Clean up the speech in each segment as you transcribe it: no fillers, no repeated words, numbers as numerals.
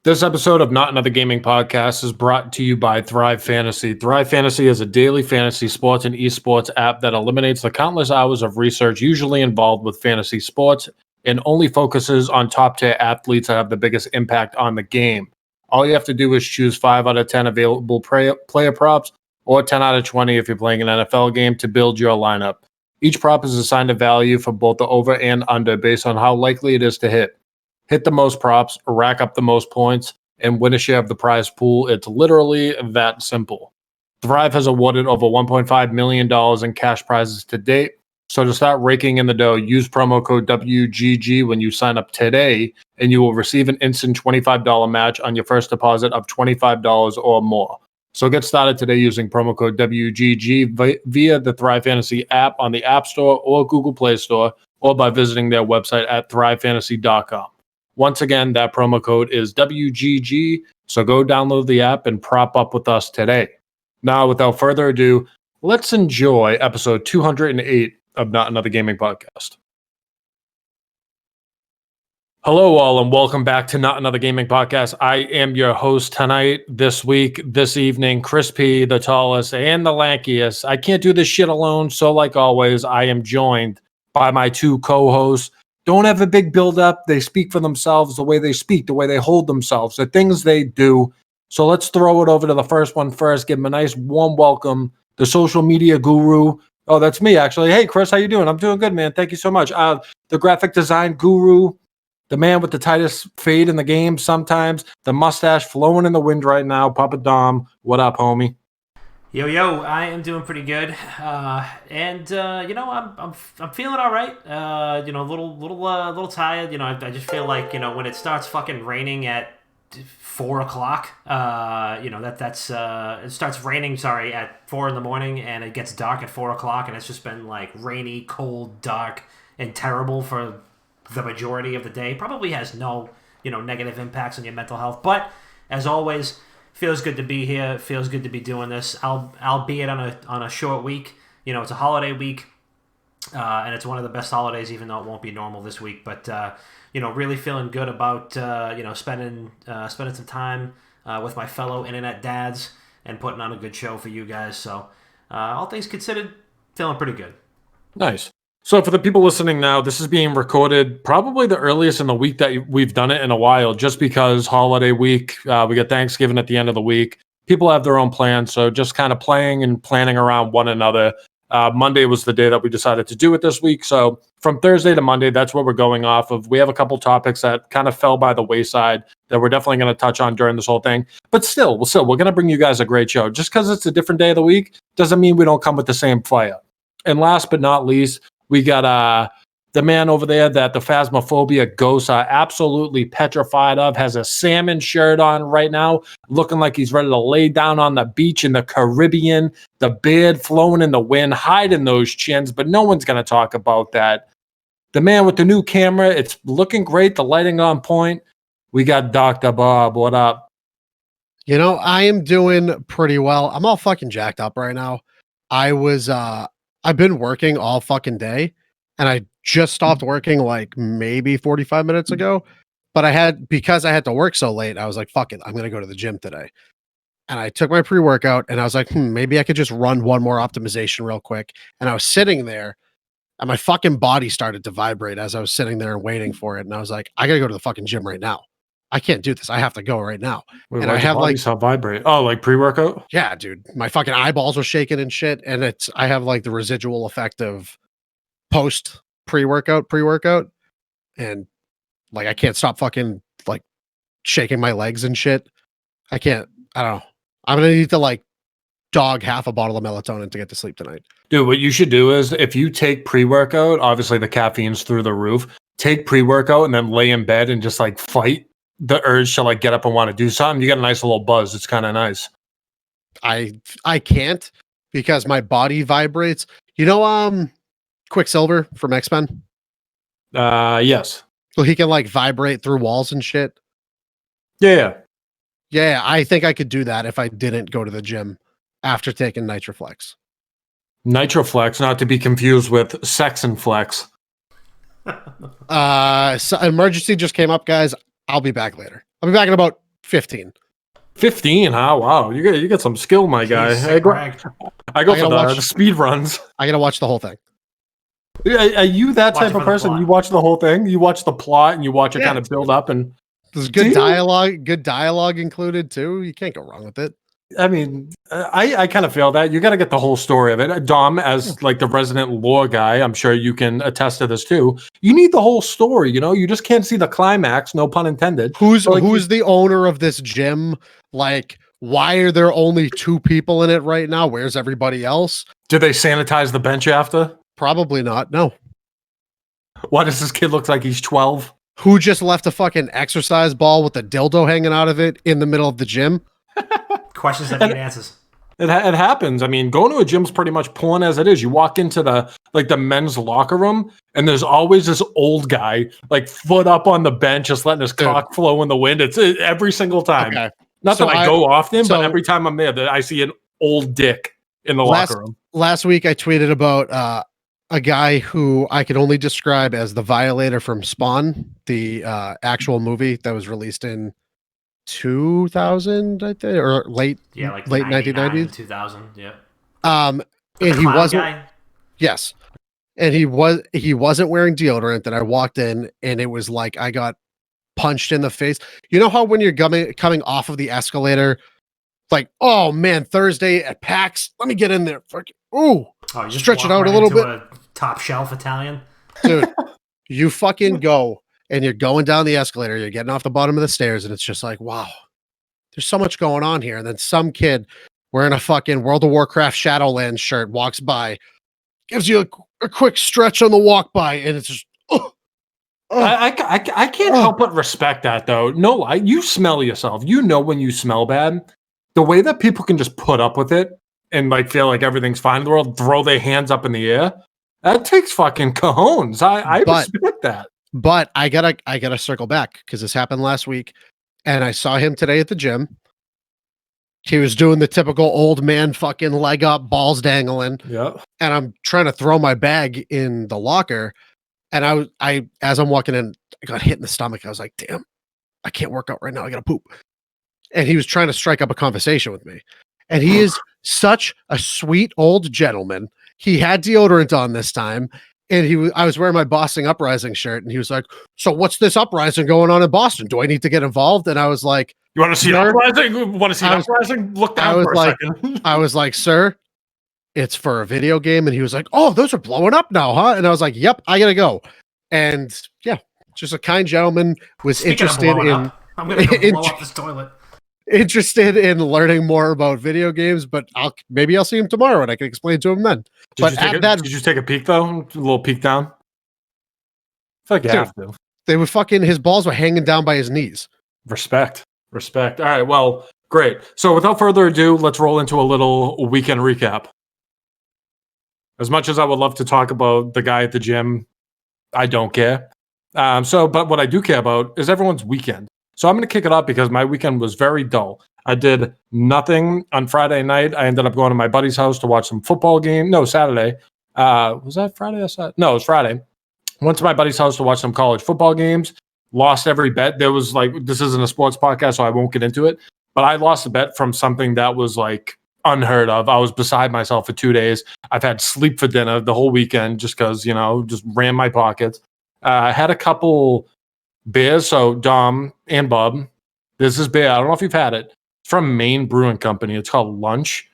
This episode of Not Another Gaming Podcast is brought to you by Thrive Fantasy. Thrive Fantasy is a daily fantasy sports and esports app that eliminates the countless hours of research usually involved with fantasy sports and only focuses on top tier athletes that have the biggest impact on the game. All you have to do is choose 5 out of 10 available player props or 10 out of 20 if you're playing an NFL game to build your lineup. Each prop is assigned a value for both the over and under based on how likely it is to hit. Hit the most props, rack up the most points, and win a share of the prize pool. It's literally that simple. Thrive has awarded over $1.5 million in cash prizes to date. So to start raking in the dough, use promo code WGG when you sign up today, and you will receive an instant $25 match on your first deposit of $25 or more. So get started today using promo code WGG via the Thrive Fantasy app on the App Store or Google Play Store, or by visiting their website at thrivefantasy.com. Once again, that promo code is WGG, so go download the app and prop up with us today. Now, without further ado, let's enjoy episode 208 of Not Another Gaming Podcast. Hello, all, and welcome back to Not Another Gaming Podcast. I am your host tonight, this week, this evening, Chris P., the tallest and the lankiest. I can't do this shit alone, so like always, I am joined by my two co-hosts. Don't have a big build-up. They speak for themselves, the way they speak, the way they hold themselves, the things they do. So let's throw it over to the first one first. Give him a nice warm welcome. The social media guru. Oh, that's me, actually. Hey, Chris, how you doing? I'm doing good, man. Thank you so much. The graphic design guru, the man with the tightest fade in the game sometimes, the mustache flowing in the wind right now, Papa Dom. What up, homie? Yo, I am doing pretty good, I'm feeling all right. A little tired. I just feel like when it starts fucking raining at 4 o'clock. It starts raining. Sorry, at 4 in the morning, and it gets dark at 4 o'clock, and it's just been like rainy, cold, dark, and terrible for the majority of the day. Probably has no negative impacts on your mental health, but as always. Feels good to be here. Feels good to be doing this. Albeit on a short week. It's a holiday week, and it's one of the best holidays, even though it won't be normal this week. But really feeling good about spending some time with my fellow internet dads and putting on a good show for you guys. So all things considered, feeling pretty good. Nice. So for the people listening now, this is being recorded probably the earliest in the week that we've done it in a while, just because holiday week, we got Thanksgiving at the end of the week. People have their own plans, so just kind of playing and planning around one another. Monday was the day that we decided to do it this week. So from Thursday to Monday, that's what we're going off of. We have a couple topics that kind of fell by the wayside that we're definitely going to touch on during this whole thing. But still, we're going to bring you guys a great show. Just because it's a different day of the week doesn't mean we don't come with the same fire. And last but not least, we got the man over there that the Phasmophobia ghosts are absolutely petrified of, has a salmon shirt on right now, looking like he's ready to lay down on the beach in the Caribbean, the beard flowing in the wind, hiding those chins, but no one's going to talk about that. The man with the new camera, it's looking great, the lighting on point. We got Dr. Bob. What up? I am doing pretty well. I'm all fucking jacked up right now. I've been working all fucking day, and I just stopped working like maybe 45 minutes ago, but because I had to work so late, I was like, fuck it, I'm going to go to the gym today. And I took my pre-workout, and I was like, maybe I could just run one more optimization real quick. And I was sitting there, and my fucking body started to vibrate as I was sitting there and waiting for it. And I was like, I got to go to the fucking gym right now. I can't do this. I have to go right now. Wait, and I have like vibrate. Oh, like pre-workout? Yeah, dude. My fucking eyeballs were shaking and shit. And I have like the residual effect of post pre-workout. And like I can't stop fucking like shaking my legs and shit. I don't know. I'm gonna need to like dog half a bottle of melatonin to get to sleep tonight. Dude, what you should do is if you take pre-workout, obviously the caffeine's through the roof, take pre-workout and then lay in bed and just like fight the urge to like get up and want to do something. You get a nice little buzz. It's kind of nice. I can't because my body vibrates. Quicksilver from X-Men? Yes. So he can like vibrate through walls and shit. Yeah. Yeah, I think I could do that if I didn't go to the gym after taking Nitroflex. Nitroflex, not to be confused with Sex and Flex. So emergency just came up, guys. I'll be back later. I'll be back in about 15. 15, huh? Wow, you get some skill, my guy. Jeez, I go Greg. for the speed runs. I gotta watch the whole thing. Are you that Watch type it for of the person? plot. You watch the whole thing? You watch the plot and you watch it Yeah. kind of build up and There's Do good you? dialogue included too. You can't go wrong with it. I mean, I kind of feel that you got to get the whole story of it. Dom, as like the resident lore guy, I'm sure you can attest to this too. You need the whole story, you know. You just can't see the climax, no pun intended. Who's So, like, who's the owner of this gym? Like, why are there only 2 people in it right now? Where's everybody else? do they sanitize the bench after? Probably not. No. Why does this kid look like he's 12? Who just left a fucking exercise ball with a dildo hanging out of it in the middle of the gym? Questions that need answers. It happens. I mean, going to a gym's pretty much porn as it is. You walk into the men's locker room, and there's always this old guy, like foot up on the bench, just letting his cock flow in the wind. It's every single time. Okay. Not So that I go often, so- but every time I'm there, I see an old dick in the locker room. Last week I tweeted about a guy who I could only describe as the Violator from Spawn, the actual movie that was released in 2000, I think, or late Yeah, like late 99, 1990s. 2000. Yeah. And The he clown wasn't. guy? Yes, and he wasn't wearing deodorant. And I walked in, and it was like I got punched in the face. You know how when you're coming off of the escalator, like, oh man, Thursday at PAX, let me get in there. Ooh, Oh, you just stretch it walk out a right little into bit. A top shelf Italian. Dude, you fucking go and you're going down the escalator, you're getting off the bottom of the stairs, and it's just like, wow, there's so much going on here. And then some kid wearing a fucking World of Warcraft Shadowlands shirt walks by, gives you a quick stretch on the walk by, and it's just, I can't help but respect that though. No lie, you smell yourself. You know when you smell bad. The way that people can just put up with it and like feel like everything's fine in the world, throw their hands up in the air. That takes fucking cojones. I respect that. But I gotta circle back because this happened last week, and I saw him today at the gym. He was doing the typical old man fucking leg up, balls dangling. Yeah. And I'm trying to throw my bag in the locker. And I as I'm walking in, I got hit in the stomach. I was like, damn, I can't work out right now. I gotta poop. And he was trying to strike up a conversation with me. And he is such a sweet old gentleman. He had deodorant on this time. And I was wearing my Boston Uprising shirt, and he was like, so what's this uprising going on in Boston? Do I need to get involved? And I was like, you want to see an uprising? Want to see an uprising? Look down for a second. I was like, sir, it's for a video game. And he was like, oh, those are blowing up now, huh? And I was like, yep, I gotta go. And yeah, just a kind gentleman was Speaking of interested blowing in up, I'm gonna go blow up this toilet. interested in learning more about video games, but maybe I'll see him tomorrow and I can explain to him then. Did you take a peek though? A little peek down? I feel like you have to. They were fucking, his balls were hanging down by his knees. Respect. All right. Well, great. So without further ado, let's roll into a little weekend recap. As much as I would love to talk about the guy at the gym, I don't care. But what I do care about is everyone's weekend. So I'm going to kick it off because my weekend was very dull. I did nothing on Friday night. I ended up going to my buddy's house to watch some football game. No, Saturday. Was that Friday or Saturday? No, it was Friday. Went to my buddy's house to watch some college football games. Lost every bet. There was like, this isn't a sports podcast, so I won't get into it. But I lost a bet from something that was like unheard of. I was beside myself for 2 days. I've had sleep for dinner the whole weekend just because, just ran my pockets. I had a couple beers. So Dom and Bob, this is beer. I don't know if you've had it. It's from Maine Brewing Company. It's called Lunch.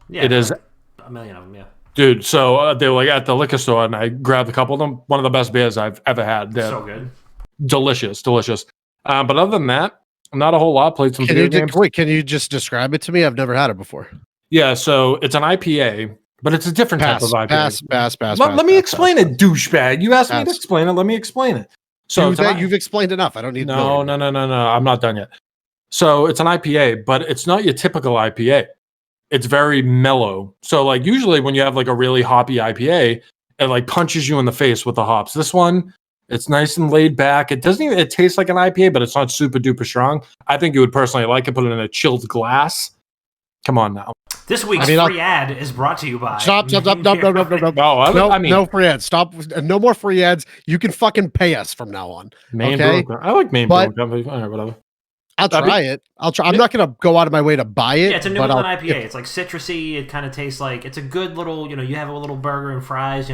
Yeah, it is like a million of them. Yeah, dude. So they were like at the liquor store, and I grabbed a couple of them. One of the best beers I've ever had. They're so good, delicious. But other than that, not a whole lot. Played some video games. Wait, can you just describe it to me? I've never had it before. Yeah, so it's an IPA, but it's a different type of IPA. Pass. Let me explain it, douchebag. You asked me to explain it. Let me explain it. So you've explained enough. I don't need. No. I'm not done yet. So it's an IPA, but it's not your typical IPA. It's very mellow. So like usually when you have like a really hoppy IPA, it like punches you in the face with the hops. This one, it's nice and laid back. It doesn't even, it tastes like an IPA, but it's not super duper strong. I think you would personally like it. Put it in a chilled glass. Come on now. This week's free ad is brought to you by. Stop. No, no free ads. Stop. No more free ads. You can fucking pay us from now on. Maine Brewing. I like Maine Brewing Company. All right, whatever. I'll try it. I'll try. I'm Yeah. not gonna go out of my way to buy it. Yeah, it's a New but England I'll- IPA. It's like citrusy. It kind of tastes like it's a good little. You have a little burger and fries.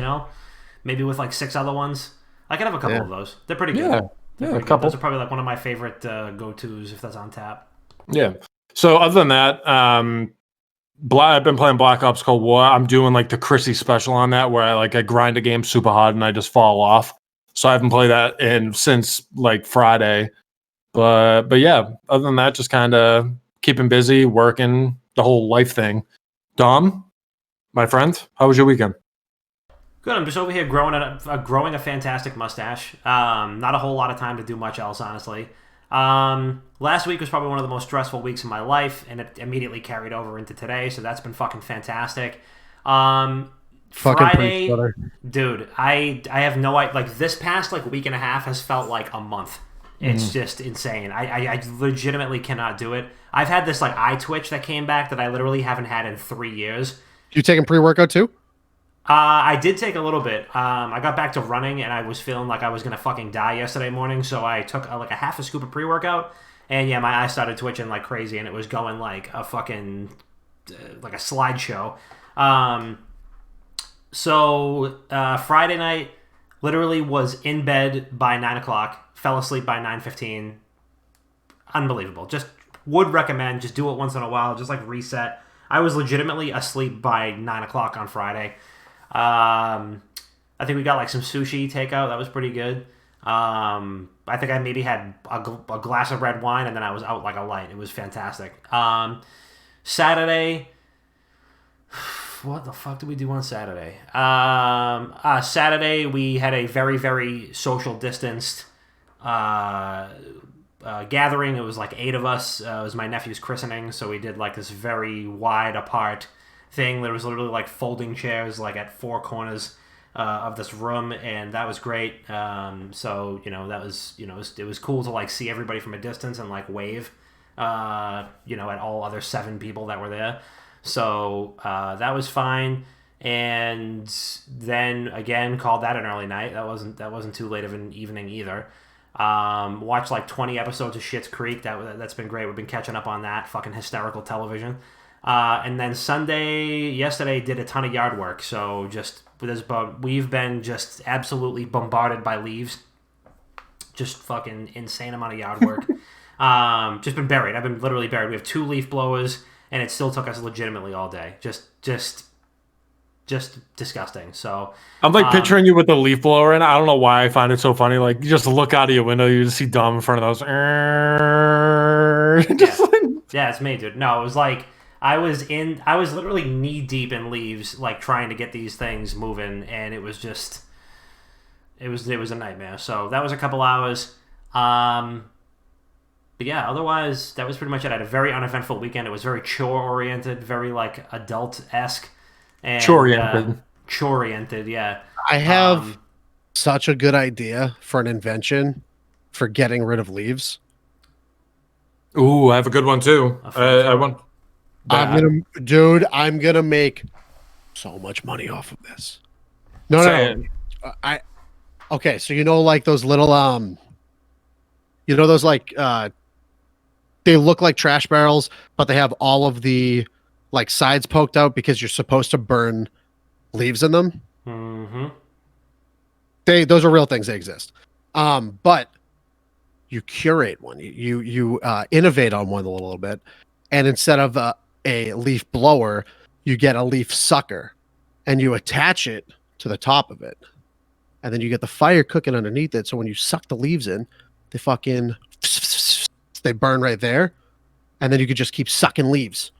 Maybe with like 6 other ones. I can have a couple of those. They're pretty good. Yeah, They're a pretty good. couple. Those are probably like one of my favorite go-tos if that's on tap. Yeah. So other than that, I've been playing Black Ops Cold War. I'm doing like the Chrissy special on that, where I grind a game super hard and I just fall off. So I haven't played that since like Friday. But yeah, other than that, just kind of keeping busy, working, the whole life thing. Dom, my friend, how was your weekend? Good. I'm just over here growing a fantastic mustache. Not a whole lot of time to do much else, honestly. Last week was probably one of the most stressful weeks of my life, and it immediately carried over into today. So that's been fucking fantastic. Fucking Friday, preach, brother. dude, I have no idea. Like this past week and a half has felt like a month. It's just insane. I legitimately cannot do it. I've had this eye twitch that came back that I literally haven't had in 3 years. You taking pre-workout too? I did take a little bit. I got back to running and I was feeling like I was gonna fucking die yesterday morning, so I took a half a scoop of pre-workout, and yeah, my eyes started twitching like crazy, and it was going like a fucking like a slideshow. So Friday night, literally was in bed by 9 o'clock, fell asleep by 9:15. Unbelievable. Just would recommend. Just do it once in a while. Just reset. I was legitimately asleep by 9 o'clock on Friday. I think we got some sushi takeout. That was pretty good. I think I maybe had a glass of red wine, and then I was out like a light. It was fantastic. Saturday, what the fuck did we do on Saturday? Saturday we had a very, very social distanced gathering. It was 8 of us. It was my nephew's christening, so we did this very wide apart thing. There was literally folding chairs at 4 corners of this room, and that was great. So that was it was cool to see everybody from a distance and wave at all other 7 people that were there. So that was fine. And then again, called that an early night. That wasn't too late of an evening either. Watched 20 episodes of Schitt's Creek. That's been great. We've been catching up on that. Fucking hysterical television. And then yesterday did a ton of yard work. So we've been just absolutely bombarded by leaves. Just fucking insane amount of yard work. Just been buried. I've been literally buried. We have 2 leaf blowers, and it still took us legitimately all day. Just disgusting. So I'm picturing you with the leaf blower, and I don't know why I find it so funny. You just look out of your window, you just see Dom in front of those. Yeah, it's me, dude. No, it was I was literally knee deep in leaves, trying to get these things moving, and it was just, it was a nightmare. So that was a couple hours. But yeah, otherwise that was pretty much it. I had a very uneventful weekend. It was very chore oriented, very adult-esque. Chore-oriented, yeah. I have such a good idea for an invention for getting rid of leaves. Ooh, I have a good one too. I want. I'm gonna make so much money off of this. No. Okay, so those little those they look like trash barrels, but they have all of the sides poked out because you're supposed to burn leaves in them. Mm-hmm. Those are real things. They exist. But you curate one, you innovate on one a little bit, and instead of a leaf blower, you get a leaf sucker, and you attach it to the top of it, and then you get the fire cooking underneath it. So when you suck the leaves in, they burn right there, and then you could just keep sucking leaves.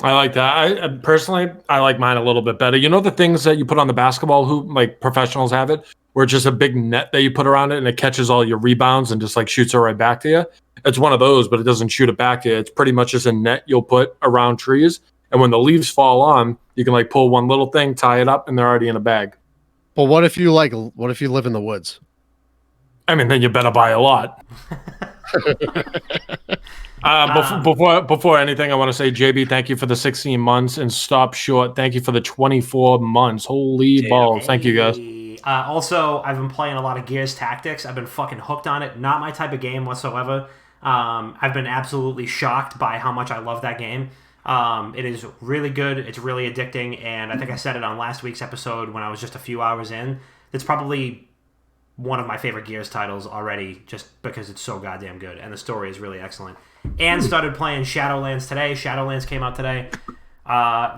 I like that. I personally, I like mine a little bit better. You know the things that you put on the basketball hoop, professionals have it, where it's just a big net that you put around it and it catches all your rebounds and just shoots it right back to you. It's one of those, but it doesn't shoot it back to you. It's pretty much just a net you'll put around trees, and when the leaves fall on, you can pull one little thing, tie it up, and they're already in a bag. But what if you live in the woods? I mean, then you better buy a lot. Before anything, I want to say, JB, thank you for the 16 months, and Stop Short, thank you for the 24 months. Holy balls. Thank you, guys. Also, I've been playing a lot of Gears Tactics. I've been fucking hooked on it. Not my type of game whatsoever. I've been absolutely shocked by how much I love that game. It is really good. It's really addicting, and I think I said it on last week's episode when I was just a few hours in. It's probably one of my favorite Gears titles already, just because it's so goddamn good, and the story is really excellent. And started playing Shadowlands today. Shadowlands came out today.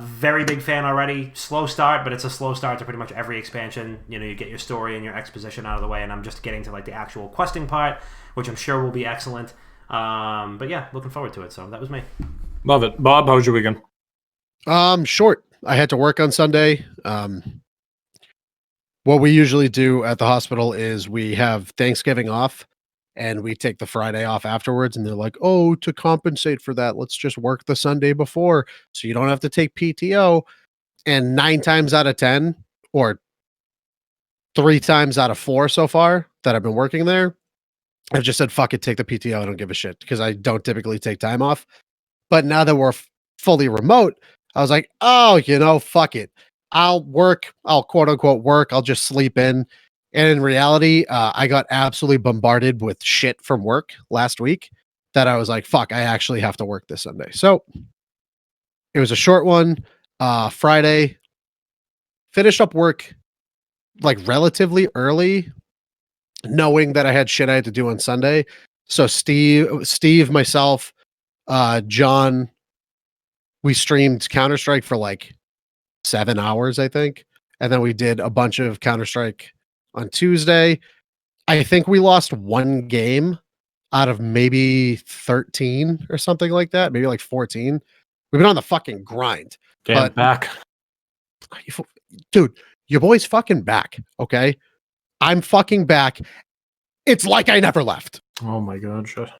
Very big fan already. Slow start, but it's a slow start to pretty much every expansion. You know, you get your story and your exposition out of the way, and I'm just getting to like the actual questing part, which I'm sure will be excellent. But yeah, looking forward to it. So that was me. Love it. Bob, how was your weekend? Short. I had to work on Sunday. What we usually do at the hospital is we have Thanksgiving off and we take the Friday off afterwards. And they're like, oh, to compensate for that, let's just work the Sunday before so you don't have to take PTO. And 9 times out of 10, or 3 times out of 4 so far that I've been working there, I've just said, fuck it, take the PTO. I don't give a shit because I don't typically take time off. But now that we're fully remote, I was like, oh, fuck it. I'll work. I'll quote unquote work. I'll just sleep in. And in reality, I got absolutely bombarded with shit from work last week that I was like, fuck, I actually have to work this Sunday. So it was a short one. Friday, finished up work like relatively early, knowing that I had shit I had to do on Sunday. So Steve, myself, John, we streamed Counter-Strike for like 7 hours, I think. And then we did a bunch of Counter-Strike on Tuesday. I think we lost 1 game out of maybe 13 or something like that, maybe like 14. We've been on the fucking grind. Damn, back. Dude, your boy's fucking back, okay? I'm fucking back. It's like I never left. Oh my god, shit.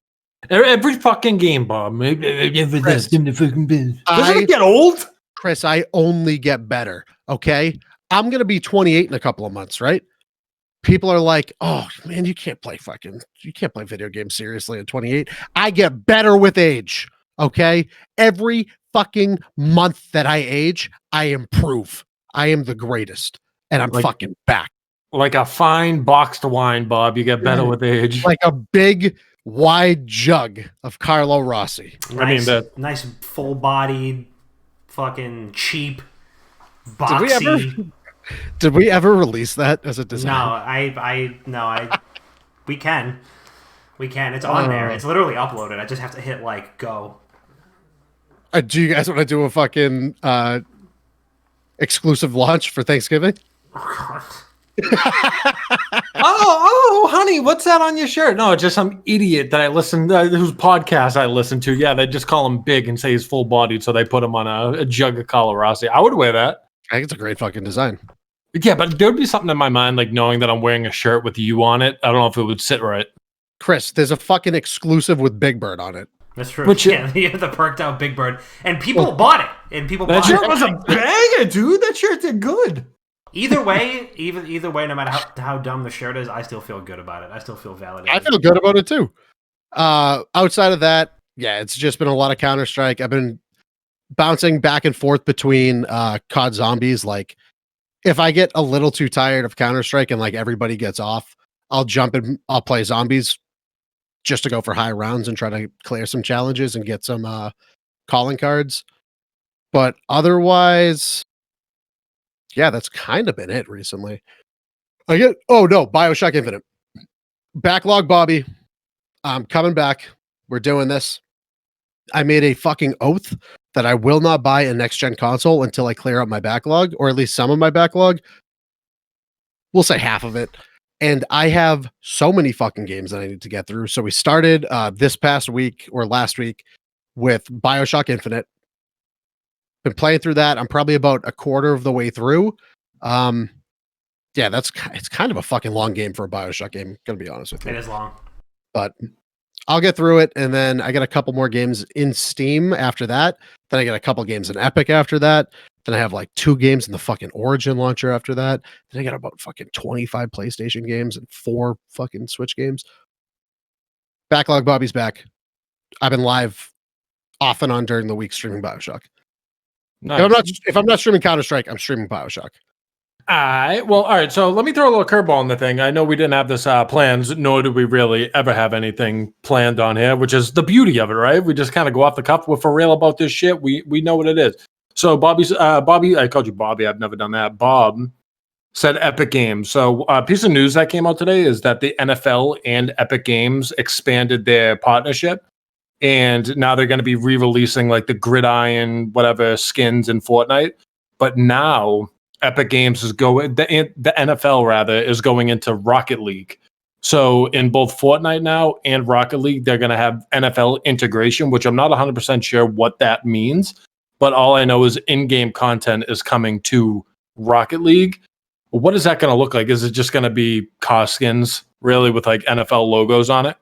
Every fucking game, Bob. Chris, doesn't it get old? Chris, I only get better, okay? I'm going to be 28 in a couple of months, right? People are like, oh, man, you can't play video games seriously at 28. I get better with age, okay? Every fucking month that I age, I improve. I am the greatest, and I'm fucking back. Like a fine boxed wine, Bob. You get better with age. Like a big, wide jug of Carlo Rossi. Nice, nice full-bodied, fucking cheap, boxy. Did we ever release that as a design? No, we can. It's on there. It's literally uploaded. I just have to hit like go. Do you guys want to do a fucking exclusive launch for Thanksgiving? oh, honey, what's that on your shirt? No, it's just some idiot that I listened whose podcast I listened to. Yeah, they just call him big and say he's full bodied, so they put him on a jug of Carlo Rossi. I would wear that. I think it's a great fucking design. Yeah, but there would be something in my mind, like knowing that I'm wearing a shirt with you on it. I don't know if it would sit right. Chris, there's a fucking exclusive with Big Bird on it. That's true. Yeah, the perked out Big Bird, and people bought it. That shirt was a banger, dude. That shirt did good. Either way, no matter how dumb the shirt is, I still feel good about it. I still feel validated. I feel good about it too. Outside of that, yeah, it's just been a lot of Counter-Strike. I've been bouncing back and forth between COD Zombies. Like, if I get a little too tired of Counter-Strike and like everybody gets off, I'll jump and I'll play Zombies just to go for high rounds and try to clear some challenges and get some calling cards. But otherwise, yeah, that's kind of been it recently. BioShock Infinite. Backlog Bobby. I'm coming back. We're doing this. I made a fucking oath that I will not buy a next-gen console until I clear up my backlog, or at least some of my backlog. We'll say half of it. And I have so many fucking games that I need to get through. So we started this past week or last week with BioShock Infinite. Been playing through that. I'm probably about a quarter of the way through. Yeah, it's kind of a fucking long game for a BioShock game, gonna be honest with you. It is long. But I'll get through it, and then I got a couple more games in Steam after that. Then I got a couple games in Epic after that. Then I have like 2 games in the fucking Origin launcher after that. Then I got about fucking 25 PlayStation games and 4 fucking Switch games. Backlog Bobby's back. I've been live off and on during the week streaming BioShock. Nice. If I'm not streaming Counter-Strike, I'm streaming BioShock. All right. So let me throw a little curveball in the thing. I know we didn't have this plans, nor did we really ever have anything planned on here, which is the beauty of it, right? We just kind of go off the cuff. We're for real about this shit. We know what it is. So Bobby, I called you Bobby. I've never done that. Bob said Epic Games. So a piece of news that came out today is that the NFL and Epic Games expanded their partnership. And now they're going to be re-releasing like the gridiron, whatever skins in Fortnite. But now Epic Games is going, the NFL rather is going into Rocket League. So in both Fortnite now and Rocket League, they're going to have NFL integration, which I'm not 100% sure what that means. But all I know is in-game content is coming to Rocket League. What is that going to look like? Is it just going to be car skins, really, with like NFL logos on it?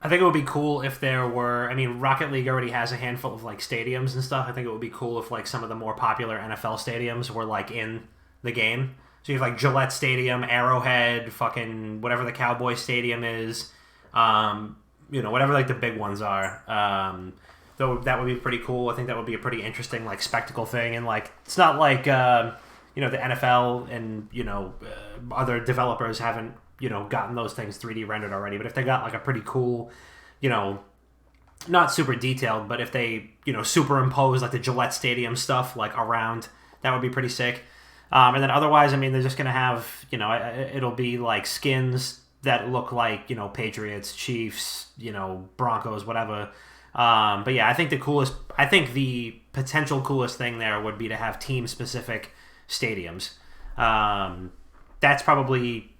I think it would be cool if there were. I mean, Rocket League already has a handful of like stadiums and stuff. I think it would be cool if like some of the more popular NFL stadiums were like in the game. So you have like Gillette Stadium, Arrowhead, fucking whatever the Cowboys Stadium is. Whatever like the big ones are. Though that would be pretty cool. I think that would be a pretty interesting like spectacle thing. And like it's not like the NFL and other developers haven't gotten those things 3D rendered already. But if they got like a pretty cool, not super detailed, but if they, superimpose like the Gillette Stadium stuff like around, that would be pretty sick. And then otherwise, I mean, they're just going to have, it'll be like skins that look like, Patriots, Chiefs, Broncos, whatever. But yeah, I think the potential coolest thing there would be to have team specific stadiums. That's probably,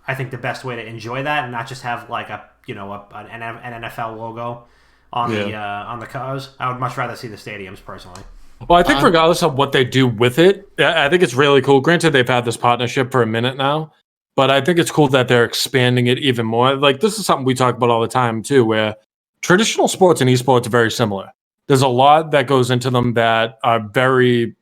I think, the best way to enjoy that, and not just have like an NFL logo on the cars. I would much rather see the stadiums personally. Well, I think regardless of what they do with it, I think it's really cool. Granted, they've had this partnership for a minute now, but I think it's cool that they're expanding it even more. Like this is something we talk about all the time too, where traditional sports and esports are very similar. There's a lot that goes into them that are very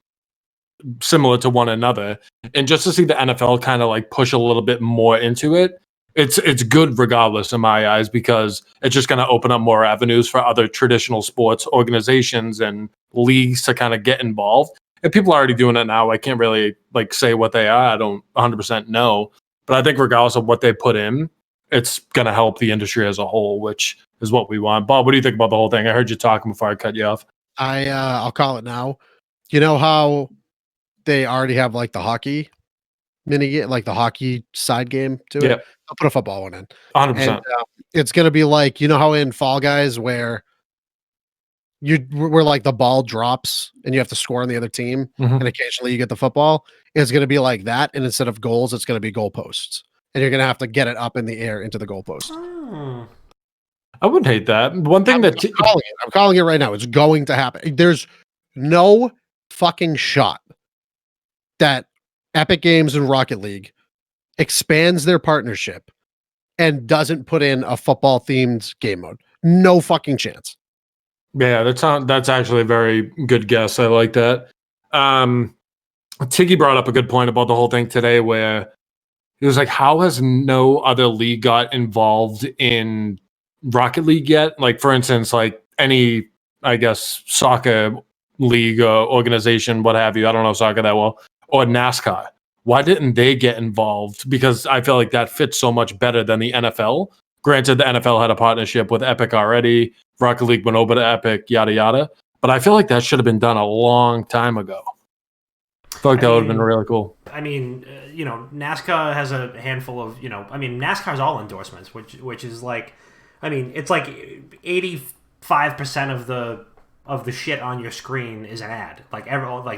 similar to one another, and just to see the NFL kind of like push a little bit more into it, it's good regardless in my eyes, because it's just going to open up more avenues for other traditional sports organizations and leagues to kind of get involved. And people are already doing it now. I can't really like say what they are. I don't 100% know, but I think regardless of what they put in, it's going to help the industry as a whole, which is what we want. Bob, what do you think about the whole thing? I heard you talking before I cut you off. I'll call it now. You know how they already have like the hockey mini game, like the hockey side game to it? I'll put a football one in. 100%. And, it's going to be like, how in Fall Guys where like the ball drops and you have to score on the other team, and occasionally you get the football. It's going to be like that, and instead of goals, it's going to be goalposts, and you're going to have to get it up in the air into the goalpost. I wouldn't hate that. One thing I'm calling it right now. It's going to happen. There's no fucking shot that Epic Games and Rocket League expands their partnership and doesn't put in a football themed game mode. No fucking chance. Yeah, that's actually a very good guess. I like that. Tiggy brought up a good point about the whole thing today, where he was like, how has no other league got involved in Rocket League yet? Like, for instance, like any, I guess, soccer league organization, what have you. I don't know soccer that well. Or NASCAR. Why didn't they get involved? Because I feel like that fits so much better than the NFL. Granted, the NFL had a partnership with Epic already. Rocket League went over to Epic, yada, yada. But I feel like that should have been done a long time ago. I feel like that would have been really cool. I mean, NASCAR has a handful of, NASCAR's all endorsements, which is like, it's like 85% of the shit on your screen is an ad. Like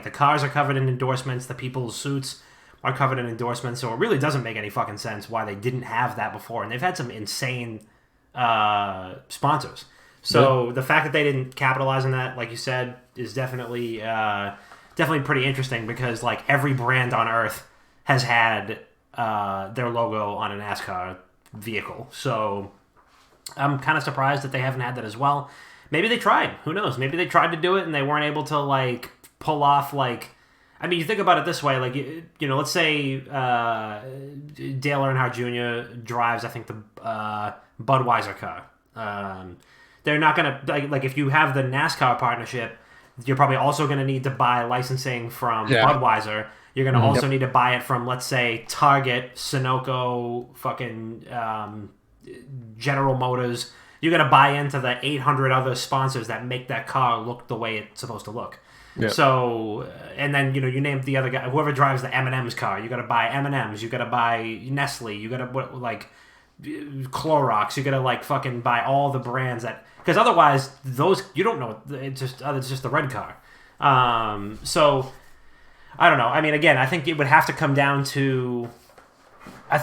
the cars are covered in endorsements, the people's suits are covered in endorsements, so it really doesn't make any fucking sense why they didn't have that before. And they've had some insane sponsors. So the fact that they didn't capitalize on that, like you said, is definitely pretty interesting, because like every brand on earth has had their logo on a NASCAR vehicle. So I'm kind of surprised that they haven't had that as well. Maybe they tried. Who knows? Maybe they tried to do it and they weren't able to like pull off like. You think about it this way, like let's say Dale Earnhardt Jr. drives, I think, the Budweiser car. They're not gonna like if you have the NASCAR partnership, you're probably also gonna need to buy licensing from Budweiser. You're going to also need to buy it from, let's say, Target, Sunoco, fucking General Motors. You're going to buy into the 800 other sponsors that make that car look the way it's supposed to look. Yeah. So, and then, you name the other guy, whoever drives the M&M's car, you got to buy M&M's, you got to buy Nestle, you got to, like, Clorox, you got to, like, fucking buy all the brands that, because otherwise, those, you don't know, it's just the red car. So, I don't know. I mean, again, I think it would have to come down to like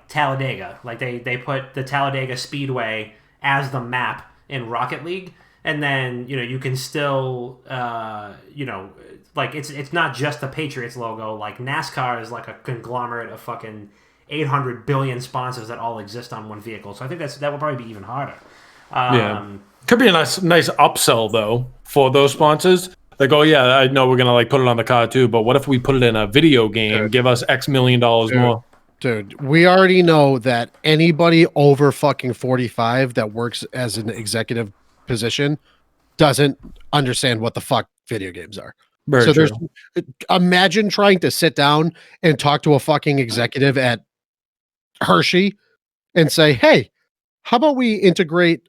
Talladega. Like they put the Talladega Speedway as the map in Rocket League, and then you can still like it's not just the Patriots logo. Like NASCAR is like a conglomerate of fucking 800 billion sponsors that all exist on one vehicle. So I think that would probably be even harder. Could be a nice upsell though for those sponsors. Like, oh yeah, I know we're gonna like put it on the car too, but what if we put it in a video game? Give us X million dollars more. Dude, we already know that anybody over fucking 45 that works as an executive position doesn't understand what the fuck video games are. Very true. Imagine trying to sit down and talk to a fucking executive at Hershey and say, hey, how about we integrate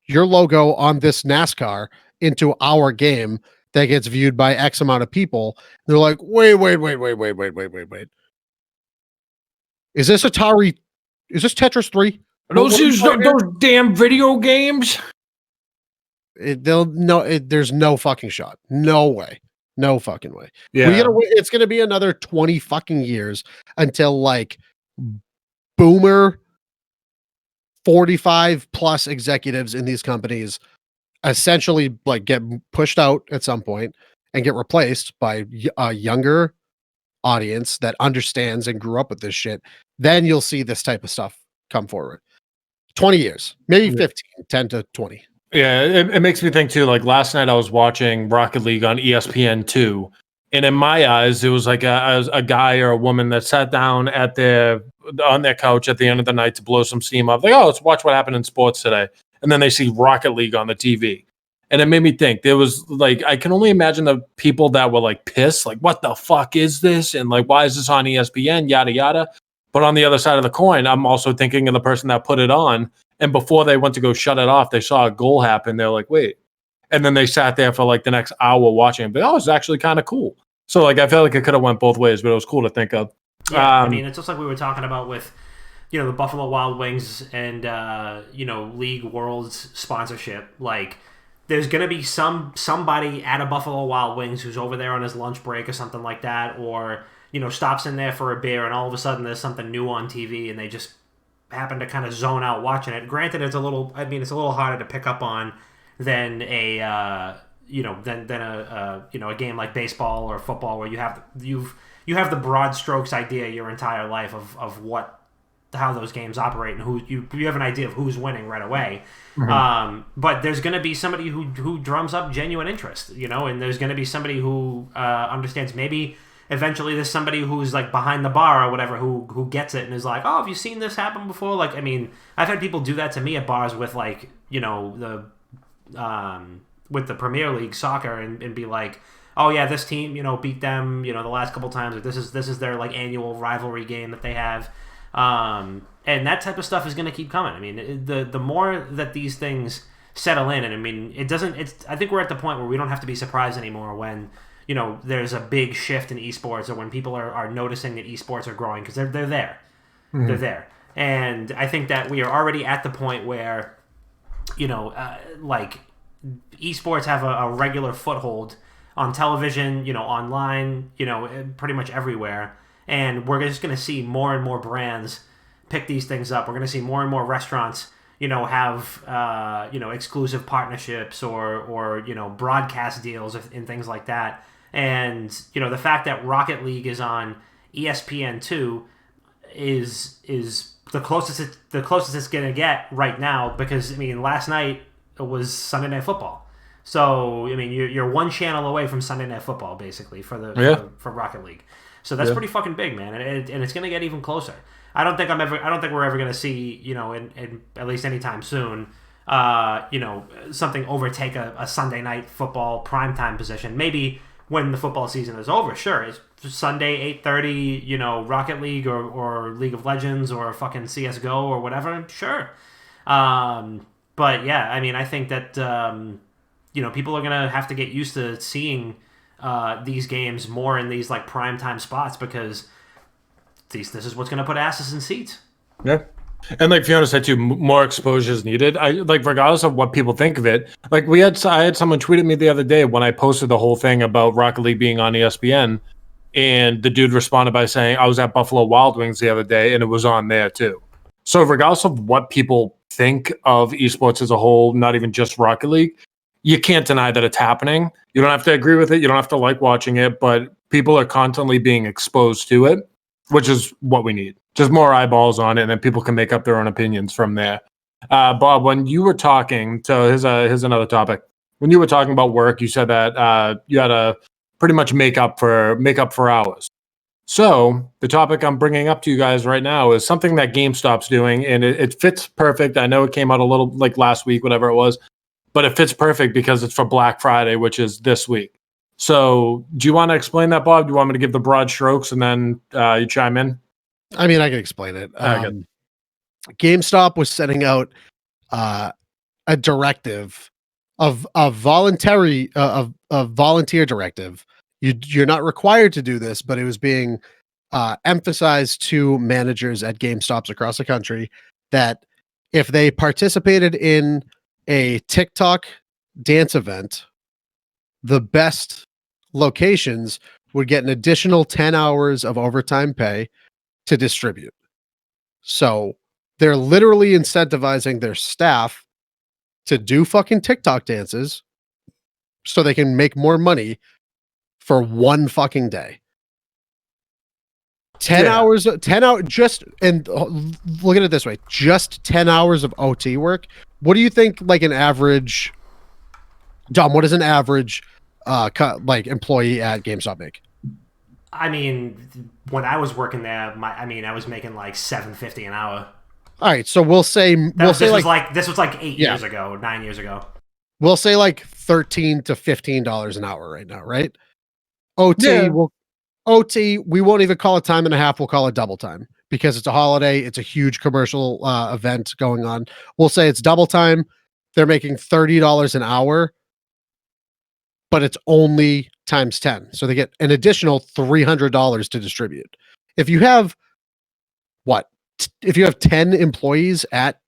your logo on this NASCAR into our game that gets viewed by X amount of people? They're like, wait. Is this Atari? Is this Tetris 3? Those damn video games? There's no fucking shot. No way. No fucking way. Yeah. It's going to be another 20 fucking years until like boomer 45 plus executives in these companies essentially like get pushed out at some point and get replaced by a younger audience that understands and grew up with this shit. Then you'll see this type of stuff come forward. 20 years, maybe 15, 10 to 20. Yeah, it makes me think too. Like last night I was watching Rocket League on ESPN2, and in my eyes it was like a guy or a woman that sat down on their couch at the end of the night to blow some steam off. Like, oh, let's watch what happened in sports today. And then they see Rocket League on the TV. And it made me think, there was like, I can only imagine the people that were like pissed, like, what the fuck is this? And like, why is this on ESPN? Yada, yada. But on the other side of the coin, I'm also thinking of the person that put it on. And before they went to go shut it off, they saw a goal happen. They're like, wait. And then they sat there for like the next hour watching it. But oh, it's actually kind of cool. So like, I feel like it could have went both ways, but it was cool to think of. Yeah, I mean, it's just like we were talking about with, the Buffalo Wild Wings and, League World's sponsorship. Like, there's going to be somebody at a Buffalo Wild Wings who's over there on his lunch break or something like that, or, stops in there for a beer and all of a sudden there's something new on TV and they just happen to kind of zone out watching it. Granted, it's a little harder to pick up on than a game like baseball or football where you have the broad strokes idea your entire life of how those games operate and who you have an idea of who's winning right away. Mm-hmm. But there's going to be somebody who drums up genuine interest, and there's going to be somebody who understands. Maybe eventually there's somebody who's like behind the bar or whatever who gets it and is like, oh, have you seen this happen before? Like, I mean, I've had people do that to me at bars with like, with the Premier League soccer and be like, oh yeah, this team, beat them, the last couple times, or this is their like annual rivalry game that they have. And that type of stuff is going to keep coming. I mean, the more that these things settle in, and I mean, I think we're at the point where we don't have to be surprised anymore when, there's a big shift in esports or when people are noticing that esports are growing because they're there. Mm-hmm. They're there. And I think that we are already at the point where, like esports have a regular foothold on television, online, pretty much everywhere. And we're just going to see more and more brands pick these things up. We're going to see more and more restaurants, have, exclusive partnerships or broadcast deals and things like that. And, the fact that Rocket League is on ESPN2 is the closest it's going to get right now because, I mean, last night it was Sunday Night Football. So, I mean, you're one channel away from Sunday Night Football, basically, for Rocket League. So that's pretty fucking big, man, and it's going to get even closer. I don't think we're ever going to see, in at least anytime soon, something overtake a Sunday Night Football primetime position. Maybe when the football season is over. Sure, it's Sunday 8:30, Rocket League or League of Legends or fucking CS:GO or whatever. Sure, but yeah, I mean, I think that people are gonna have to get used to seeing these games more in these like primetime spots because this is what's gonna put asses in seats. Yeah. And like Fiona said too, more exposure is needed. I like, regardless of what people think of it. Like I had someone tweet at me the other day when I posted the whole thing about Rocket League being on ESPN, and the dude responded by saying, "I was at Buffalo Wild Wings the other day, and it was on there too." So regardless of what people think of esports as a whole, not even just Rocket League, you can't deny that it's happening. You don't have to agree with it. You don't have to like watching it, but people are constantly being exposed to it, which is what we need. Just more eyeballs on it, and then people can make up their own opinions from there. Bob, when you were talking, so here's another topic. When you were talking about work, you said that you had to pretty much make up for hours. So the topic I'm bringing up to you guys right now is something that GameStop's doing, and it fits perfect. I know it came out a little like last week, whatever it was, but it fits perfect because it's for Black Friday, which is this week. So do you want to explain that, Bob? Do you want me to give the broad strokes and then you chime in? I mean, I can explain it. GameStop was setting out a directive of a volunteer directive. You're not required to do this, but it was being emphasized to managers at GameStops across the country that if they participated in a TikTok dance event, the best locations would get an additional 10 hours of overtime pay to distribute. So they're literally incentivizing their staff to do fucking TikTok dances so they can make more money for one fucking day. 10 hours, just, and look at it this way, just 10 hours of OT work. What do you think, like an average, Dom, what does an average employee at GameStop make? I mean, when I was working there, I was making like $7.50 an hour. All right, so we'll say this was like 8 years ago, 9 years ago. We'll say like $13 to $15 an hour right now, right? OT, we won't even call it time and a half. We'll call it double time because it's a holiday. It's a huge commercial event going on. We'll say it's double time. They're making $30 an hour, but it's only times 10. So they get an additional $300 to distribute. If you have if you have 10 employees at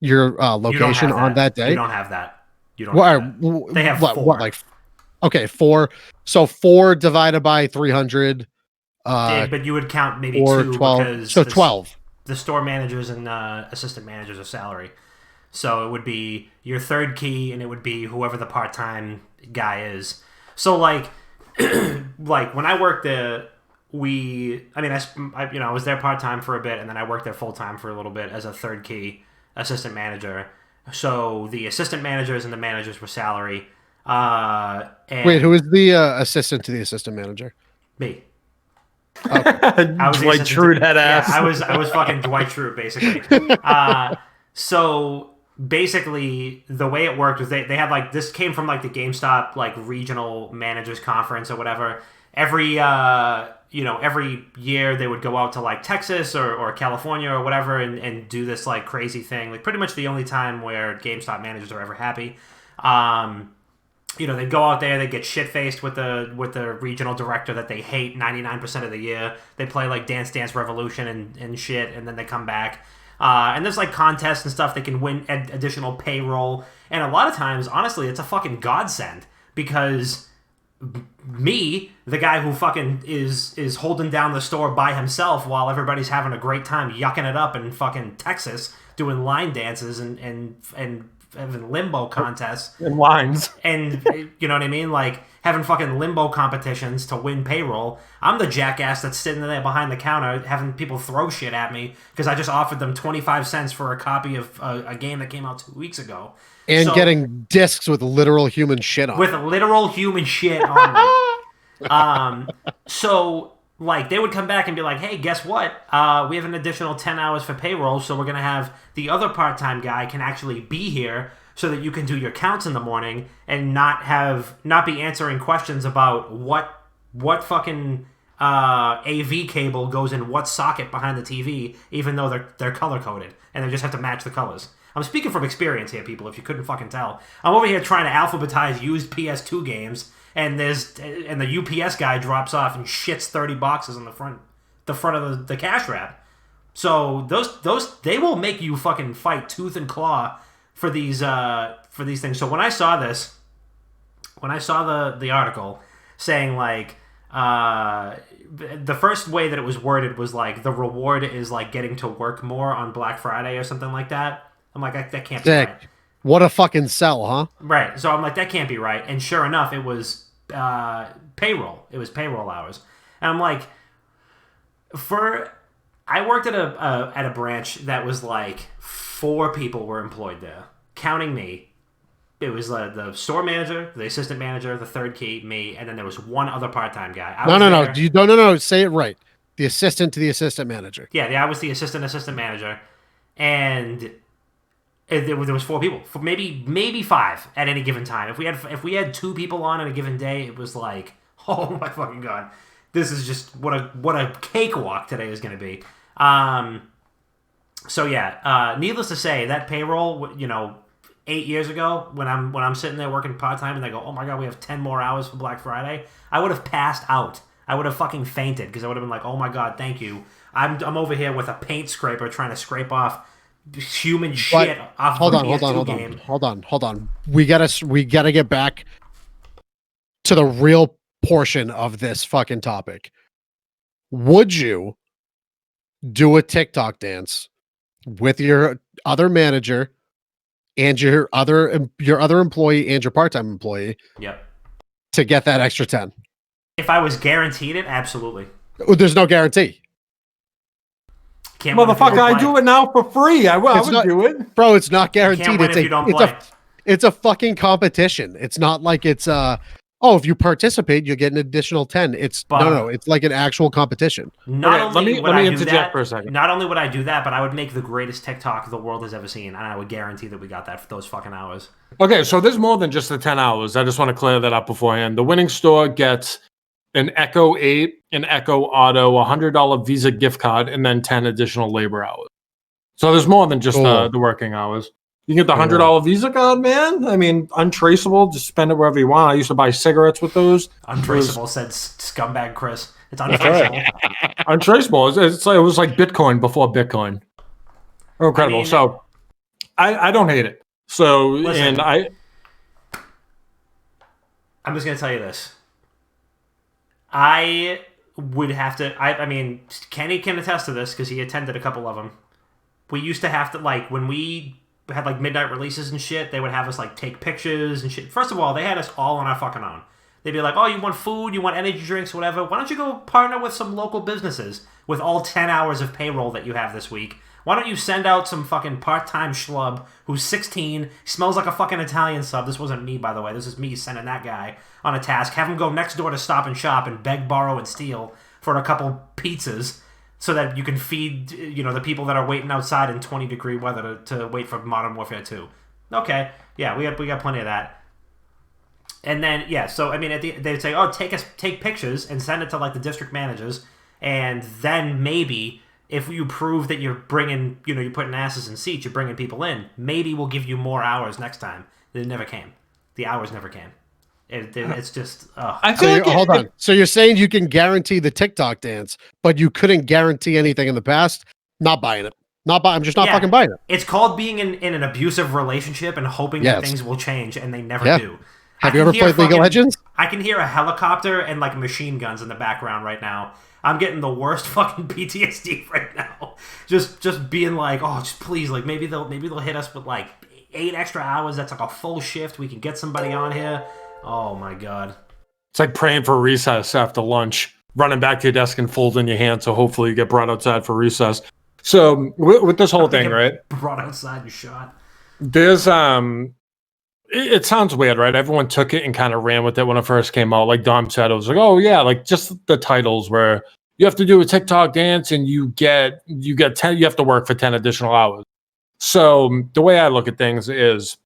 your location on that day, you don't have that. You don't have that. They have 4. Okay, 4. So 4 divided by 300. But you would count maybe 4, 2 12. because So 12. The store managers and assistant managers are salary. So it would be your third key, and it would be whoever the part-time guy is. So like when I worked there, I was there part-time for a bit, and then I worked there full-time for a little bit as a third key assistant manager. So the assistant managers and the managers were salary. Wait, who is the assistant to the assistant manager? Me. Okay. I was Dwight Schrute head ass. Yeah, I was fucking Dwight Schrute basically. So basically, the way it worked was they had like, this came from like the GameStop like regional managers conference or whatever. Every year they would go out to like Texas or California or whatever and do this like crazy thing. Like pretty much the only time where GameStop managers are ever happy. They'd go out there, they'd get shit-faced with the regional director that they hate 99% of the year. They play like Dance Dance Revolution and shit, and then they come back. And there's like contests and stuff. They can win additional payroll. And a lot of times, honestly, it's a fucking godsend because me, the guy who fucking is holding down the store by himself while everybody's having a great time yucking it up in fucking Texas, doing line dances and having limbo contests and lines, and you know what I mean, like having fucking limbo competitions to win payroll. I'm the jackass that's sitting there behind the counter having people throw shit at me because I just offered them 25 cents for a copy of a game that came out 2 weeks ago. And getting discs with literal human shit on. With literal human shit on them. So, like, they would come back and be like, hey, guess what? We have an additional 10 hours for payroll, so we're going to have the other part-time guy can actually be here so that you can do your counts in the morning and not be answering questions about what fucking AV cable goes in what socket behind the TV, even though they're color coded and they just have to match the colors. I'm speaking from experience here, people. If you couldn't fucking tell, I'm over here trying to alphabetize used PS2 games, and the UPS guy drops off and shits 30 boxes in the front of the cash wrap. So those they will make you fucking fight tooth and claw for these things. So when I saw the article saying like the first way that it was worded was like the reward is like getting to work more on Black Friday or something like that. I'm like, that can't be right. What a fucking sell, huh? Right. So I'm like, that can't be right. And sure enough, it was payroll. It was payroll hours. And I'm like, I worked at a branch that was like 4 people were employed there, counting me. It was the store manager, the assistant manager, the third key, me, and then there was one other part-time guy. No. Say it right. The assistant to the assistant manager. Yeah, I was the assistant manager, and there was 4 people, maybe 5 at any given time. If we had 2 people on a given day, it was like, oh my fucking god, this is just what a cakewalk today is going to be. So yeah, needless to say, that payroll, 8 years ago, when I'm sitting there working part-time and they go, oh my god, we have 10 more hours for Black Friday, I would have passed out. I would have fucking fainted because I would have been like, oh my god, thank you. I'm over here with a paint scraper trying to scrape off human shit off the PS2 game. Hold on. We gotta get back to the real portion of this fucking topic. Would you do a TikTok dance with your other manager and your other employee and your part-time employee? Yep. To get that extra 10. If I was guaranteed it, absolutely. There's no guarantee. Motherfucker, I do it now for free. I would do it. Bro, it's not guaranteed. It's it's a fucking competition. It's not like it's if you participate, you get an additional 10. It's like an actual competition. Let me interject for a second. Not only would I do that, but I would make the greatest TikTok the world has ever seen, and I would guarantee that we got that for those fucking hours. Okay, so there's more than just the 10 hours. I just want to clear that up beforehand. The winning store gets an Echo 8, an Echo Auto, a $100 Visa gift card, and then 10 additional labor hours. So there's more than just the working hours. You can get the $100 Visa card, man. I mean, untraceable. Just spend it wherever you want. I used to buy cigarettes with those. Untraceable, said scumbag Chris. It's untraceable. Untraceable. It was like Bitcoin before Bitcoin. Incredible. So I don't hate it. So, listen, I'm just going to tell you this. I would have to, I mean, Kenny can attest to this because he attended a couple of them. We used to have to, like, when we had, like, midnight releases and shit, they would have us, like, take pictures and shit. First of all, they had us all on our fucking own. They'd be like, oh, you want food, you want energy drinks, whatever. Why don't you go partner with some local businesses with all 10 hours of payroll that you have this week? Why don't you send out some fucking part-time schlub who's 16, smells like a fucking Italian sub. This wasn't me, by the way. This is me sending that guy on a task. Have him go next door to Stop and Shop and beg, borrow, and steal for a couple pizzas so that you can feed, the people that are waiting outside in 20-degree weather to wait for Modern Warfare 2. Okay, yeah, we got plenty of that. And then, yeah, so, I mean, they'd say, oh, take pictures and send it to, like, the district managers, and then maybe if you prove that you're bringing, you're putting asses in seats, you're bringing people in, maybe we'll give you more hours next time. It never came. The hours never came. It's just, hold on. So you're saying you can guarantee the TikTok dance, but you couldn't guarantee anything in the past? Not buying it. I'm just not fucking buying it. It's called being in an abusive relationship and hoping that things will change, and they never do. Have you ever played League of Legends? I can hear a helicopter and, like, machine guns in the background right now. I'm getting the worst fucking PTSD right now. Just being like, oh, just please, like, maybe they'll hit us with, like, 8 extra hours. That's like a full shift. We can get somebody on here. Oh my god. It's like praying for recess after lunch, running back to your desk and folding your hands so hopefully you get brought outside for recess. So with this whole thing, right? Brought outside and shot. There's it sounds weird, right? Everyone took it and kind of ran with it when it first came out. Like Dom said, it was like, oh yeah, like just the titles where you have to do a TikTok dance and you get 10, you have to work for 10 additional hours. So the way I look at things is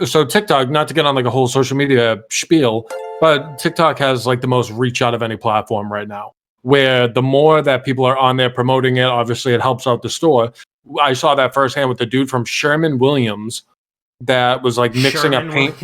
so TikTok, not to get on like a whole social media spiel, but TikTok has like the most reach out of any platform right now. Where the more that people are on there promoting it, obviously it helps out the store. I saw that firsthand with the dude from Sherman Williams that was like mixing Sherman a paint.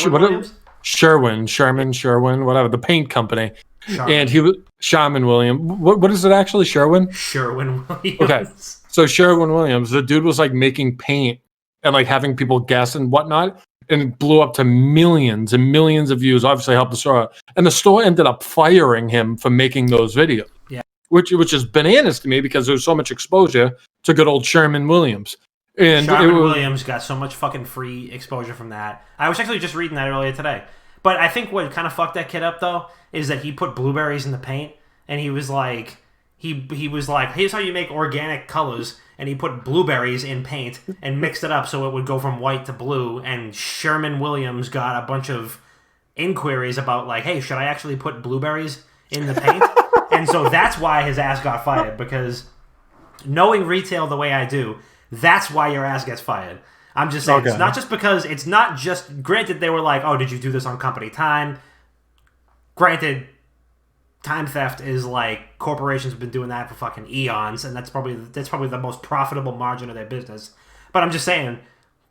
Williams? Sherwin, whatever, the paint company. Charmin. And he was Charmin William. What is it actually? Sherwin? Sherwin Williams. Okay. So Sherwin Williams, the dude was like making paint and like having people guess and whatnot, and it blew up to millions and millions of views. Obviously helped the store. And the store ended up firing him for making those videos. Yeah. Which is bananas to me because there's so much exposure to good old Sherman Williams. And Charmin Williams got so much fucking free exposure from that. I was actually just reading that earlier today. But I think what kind of fucked that kid up though is that he put blueberries in the paint, and he was like, he was like, here's how you make organic colors, and he put blueberries in paint and mixed it up so it would go from white to blue. And Sherman Williams got a bunch of inquiries about like, hey, should I actually put blueberries in the paint? And so that's why his ass got fired, because knowing retail the way I do, that's why your ass gets fired. I'm just saying, It's not just because, it's not just, granted, they were like, oh, did you do this on company time? Granted, time theft is like, corporations have been doing that for fucking eons, and that's probably the most profitable margin of their business. But I'm just saying,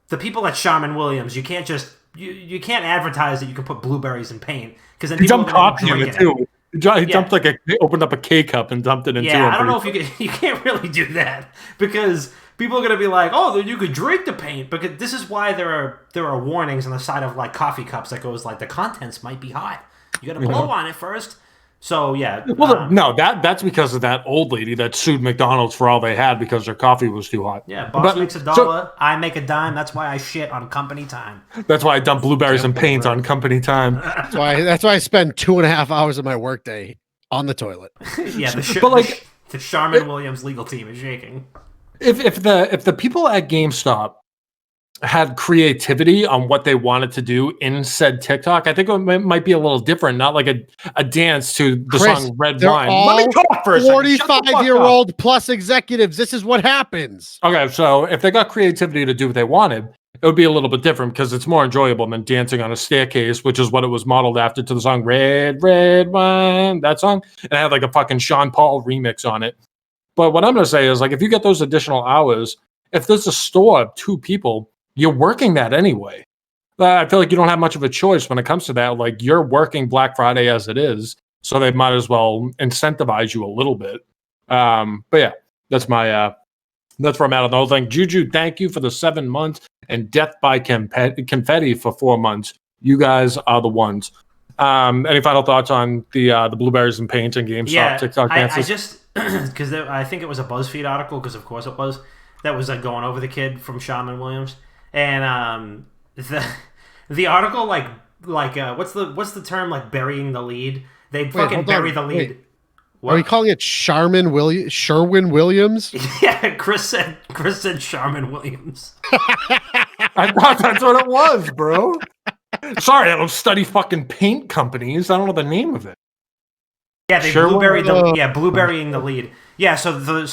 the people at Charmin Williams, you can't just, you can't advertise that you can put blueberries in paint, because then people are going to drink it. Too. He dumped opened up a K cup and dumped it into. Yeah, I don't know if you can't really do that, because people are gonna be like, oh, then you could drink the paint, because this is why there are warnings on the side of like coffee cups that goes like, the contents might be hot. You gotta blow on it first. So yeah. Well, no, that's because of that old lady that sued McDonald's for all they had because their coffee was too hot. Yeah, boss makes $1, I make a dime. That's why I shit on company time. That's why I dump blueberries and paint on company time. That's why I spend 2.5 hours of my workday on the toilet. Yeah, the Charmin Williams legal team is shaking. If the people at GameStop had creativity on what they wanted to do in said TikTok, I think it might be a little different. Not like a dance to the song Red Wine. Let me talk for a 45-year-old plus executives. This is what happens. Okay, so if they got creativity to do what they wanted, it would be a little bit different because it's more enjoyable than dancing on a staircase, which is what it was modeled after to the song Red Wine, that song. And it had like a fucking Sean Paul remix on it. But what I'm going to say is, like, if you get those additional hours, if there's a store of 2 people, you're working that anyway. I feel like you don't have much of a choice when it comes to that. Like, you're working Black Friday as it is, so they might as well incentivize you a little bit. But yeah, that's that's where I'm at on the whole thing. Juju, thank you for the 7 months, and Death by Confetti for 4 months. You guys are the ones. Any final thoughts on the blueberries and paint and GameStop TikTok dances? I just, because I think it was a BuzzFeed article, because of course it was, that was going over the kid from Charmin Williams. And the article what's the term, like burying the lead? They fucking bury the lead. Are we calling it Sherwin Williams? Yeah, Chris said Charmin Williams. I thought that's what it was, bro. Sorry, I don't study fucking paint companies. I don't know the name of it. Yeah, they blueberrying the lead. Yeah, so the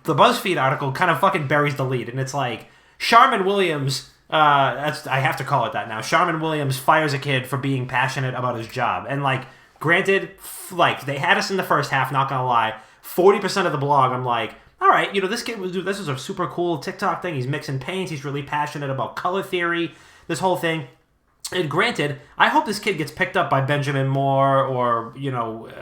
BuzzFeed article kind of fucking buries the lead, and it's like Charmin Williams. I have to call it that now. Charmin Williams fires a kid for being passionate about his job, and like, granted, like they had us in the first half. Not gonna lie, 40% of the blog, I'm like, all right, this kid this is a super cool TikTok thing. He's mixing paints. He's really passionate about color theory. This whole thing. And granted, I hope this kid gets picked up by Benjamin Moore or,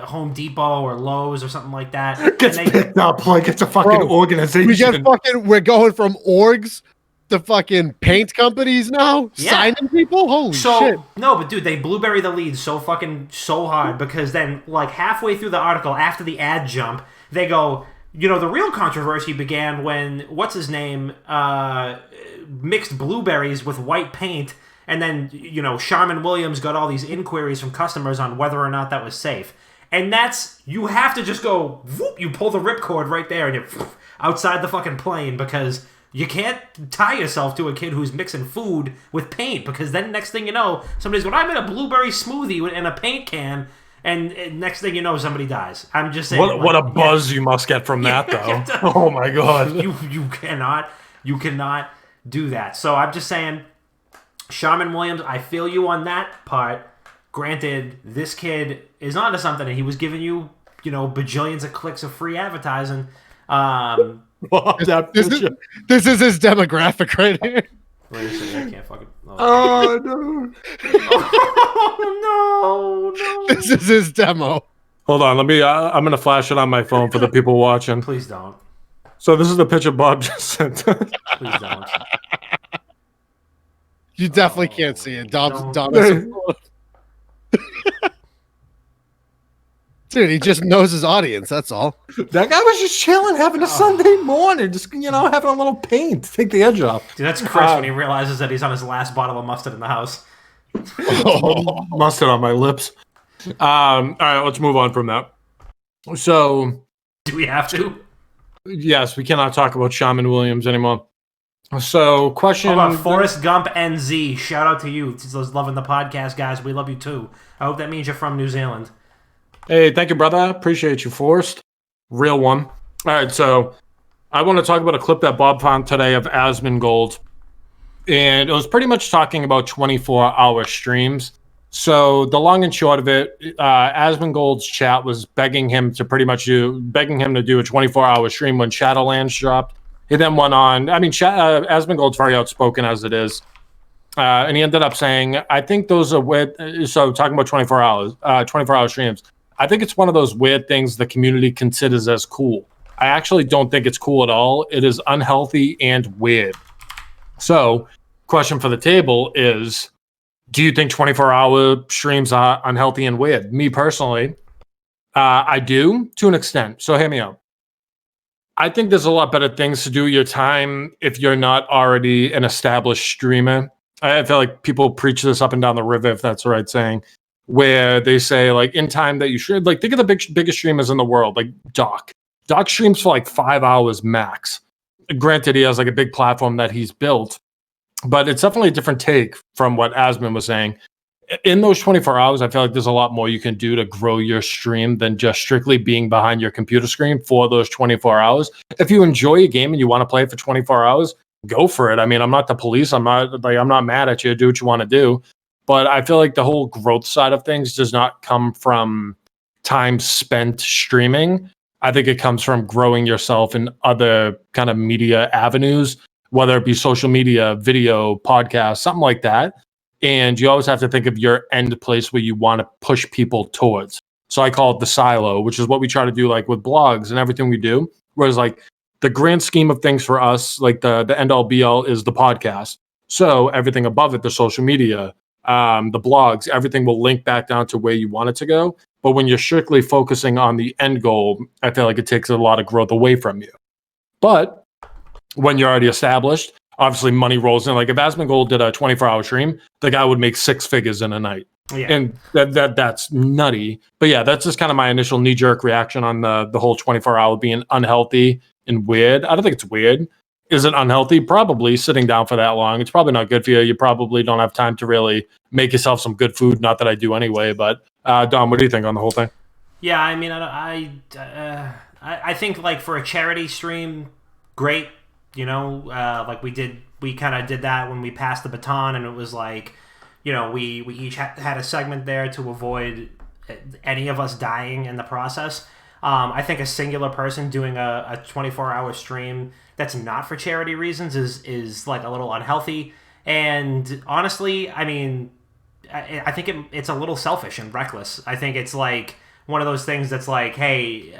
Home Depot or Lowe's or something like that. Picked up like it's a fucking organization. We're going from orgs to fucking paint companies now? Yeah. Signing people? Holy shit. No, but dude, they blueberry the lead so hard, because then like halfway through the article, after the ad jump, they go, the real controversy began when, what's his name, mixed blueberries with white paint. And then, Charmin Williams got all these inquiries from customers on whether or not that was safe. And you have to just go, whoop, you pull the ripcord right there and you're outside the fucking plane, because you can't tie yourself to a kid who's mixing food with paint, because then next thing you know, somebody's going, I made a blueberry smoothie in a paint can, and next thing you know, somebody dies. I'm just saying. What a buzz you must get from that, though. Oh my God. You cannot do that. So I'm just saying, Charmin Williams, I feel you on that part. Granted, this kid is onto something, and he was giving you, bajillions of clicks of free advertising. This is his demographic right here. Wait a second, I can't fucking. Oh no! Oh no! This is his demo. Hold on, let me. I'm gonna flash it on my phone for the people watching. Please don't. So this is the picture Bob just sent. Please don't. You definitely can't see it. Don't. Dude, he just knows his audience. That's all. That guy was just chilling, having a Sunday morning, just having a little paint to take the edge off. Dude, that's Chris when he realizes that he's on his last bottle of mustard in the house. Mustard on my lips. All right, let's move on from that. So, do we have to? Yes, we cannot talk about Charmin Williams anymore. So, question. Hold on, Forrest Gump NZ. Shout out to you. Those loving the podcast, guys. We love you too. I hope that means you're from New Zealand. Hey, thank you, brother. Appreciate you, Forrest. Real one. All right, so I want to talk about a clip that Bob found today of Asmongold. And it was pretty much talking about 24-hour streams. So the long and short of it, Asmongold's chat was begging him to do a 24-hour stream when Shadowlands dropped. He then went on. I mean, Asmongold's very outspoken as it is. And he ended up saying, I think those are so talking about 24-hour streams. I think it's one of those weird things the community considers as cool. I actually don't think it's cool at all. It is unhealthy and weird. So, question for the table is, do you think 24-hour streams are unhealthy and weird? Me personally, I do to an extent. So hear me out. I think there's a lot better things to do with your time if you're not already an established streamer. I feel like people preach this up and down the river, if that's the right saying, where they say, like, in time that you should, like, think of the biggest streamers in the world, like Doc. Doc streams for like 5 hours max. Granted, he has like a big platform that he's built, but it's definitely a different take from what Asmon was saying. In those 24 hours, I feel like there's a lot more you can do to grow your stream than just strictly being behind your computer screen for those 24 hours. If you enjoy a game and you want to play it for 24 hours, go for it. I mean, I'm not the police. I'm not mad at you. Do what you want to do. But I feel like the whole growth side of things does not come from time spent streaming. I think it comes from growing yourself in other kind of media avenues, whether it be social media, video, podcast, something like that. And you always have to think of your end place where you want to push people towards. So I call it the silo, which is what we try to do, like with blogs and everything we do. Whereas like the grand scheme of things for us, like the end all be all is the podcast. So everything above it, the social media, the blogs, everything will link back down to where you want it to go. But when you're strictly focusing on the end goal, I feel like it takes a lot of growth away from you. But when you're already established, obviously money rolls in. Like if Asmongold did a 24-hour stream, the guy would make 6 figures in a night. Yeah. And that's nutty. But yeah, that's just kind of my initial knee-jerk reaction on the whole 24-hour being unhealthy and weird. I don't think it's weird. Is it unhealthy? Probably. Sitting down for that long, it's probably not good for you. You probably don't have time to really make yourself some good food. Not that I do anyway. But Dom, what do you think on the whole thing? Yeah, I mean, I think like for a charity stream, great. Like we kind of did that when we passed the baton, and it was like, we each had a segment there to avoid any of us dying in the process. I think a singular person doing a 24-hour stream that's not for charity reasons is like a little unhealthy. And honestly, I mean, I think it's a little selfish and reckless. I think it's like one of those things that's like, hey,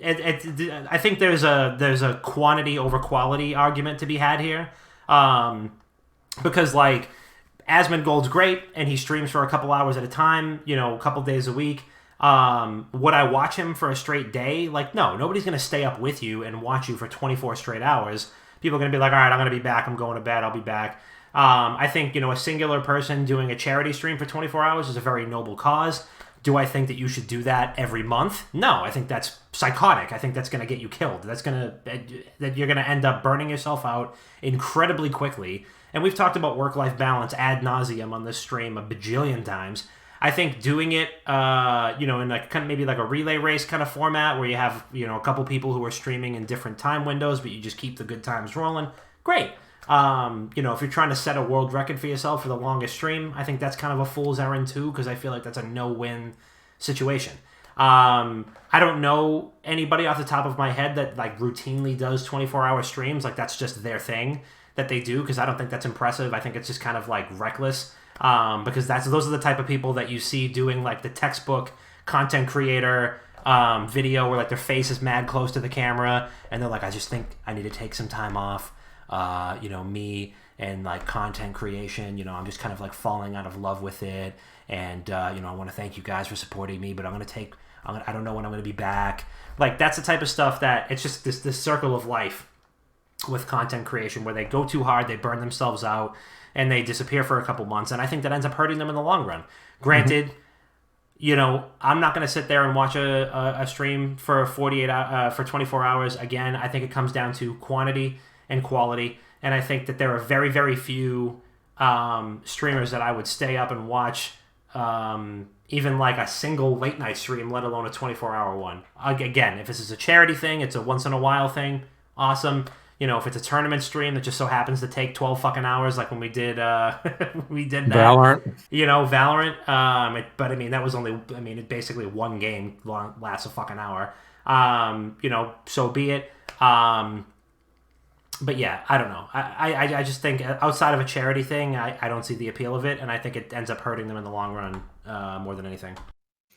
I think there's a quantity over quality argument to be had here, because like Asmongold's great and he streams for a couple hours at a time, a couple days a week. Would I watch him for a straight day? Like, no, nobody's going to stay up with you and watch you for 24 straight hours. People are going to be like, all right, I'm going to be back. I'm going to bed. I'll be back. I think, a singular person doing a charity stream for 24 hours is a very noble cause. Do I think that you should do that every month? No, I think that's psychotic. I think that's going to get you killed. That you're going to end up burning yourself out incredibly quickly. And we've talked about work-life balance ad nauseum on this stream a bajillion times. I think doing it, in like kind of maybe like a relay race kind of format where you have, a couple people who are streaming in different time windows, but you just keep the good times rolling. Great. If you're trying to set a world record for yourself for the longest stream, I think that's kind of a fool's errand too, because I feel like that's a no-win situation. I don't know anybody off the top of my head that like routinely does 24-hour streams. Like that's just their thing that they do, because I don't think that's impressive. I think it's just kind of like reckless, because those are the type of people that you see doing like the textbook content creator video where like their face is mad close to the camera and they're like, I just think I need to take some time off. Me and like content creation, I'm just kind of like falling out of love with it. And, I want to thank you guys for supporting me, but I don't know when I'm going to be back. Like that's the type of stuff that it's just this circle of life with content creation where they go too hard, they burn themselves out and they disappear for a couple months. And I think that ends up hurting them in the long run. Granted, I'm not going to sit there and watch a stream for 24 hours. Again, I think it comes down to quantity and quality. And I think that there are very, very few streamers that I would stay up and watch even like a single late night stream, let alone a 24-hour one. Again, if this is a charity thing, it's a once in a while thing, awesome. If it's a tournament stream that just so happens to take 12 fucking hours, like when we did we did that. Valorant. Valorant. But I mean, that was only, it basically one game lasts a fucking hour. So be it. But yeah, I don't know. I just think outside of a charity thing, I don't see the appeal of it, and I think it ends up hurting them in the long run more than anything.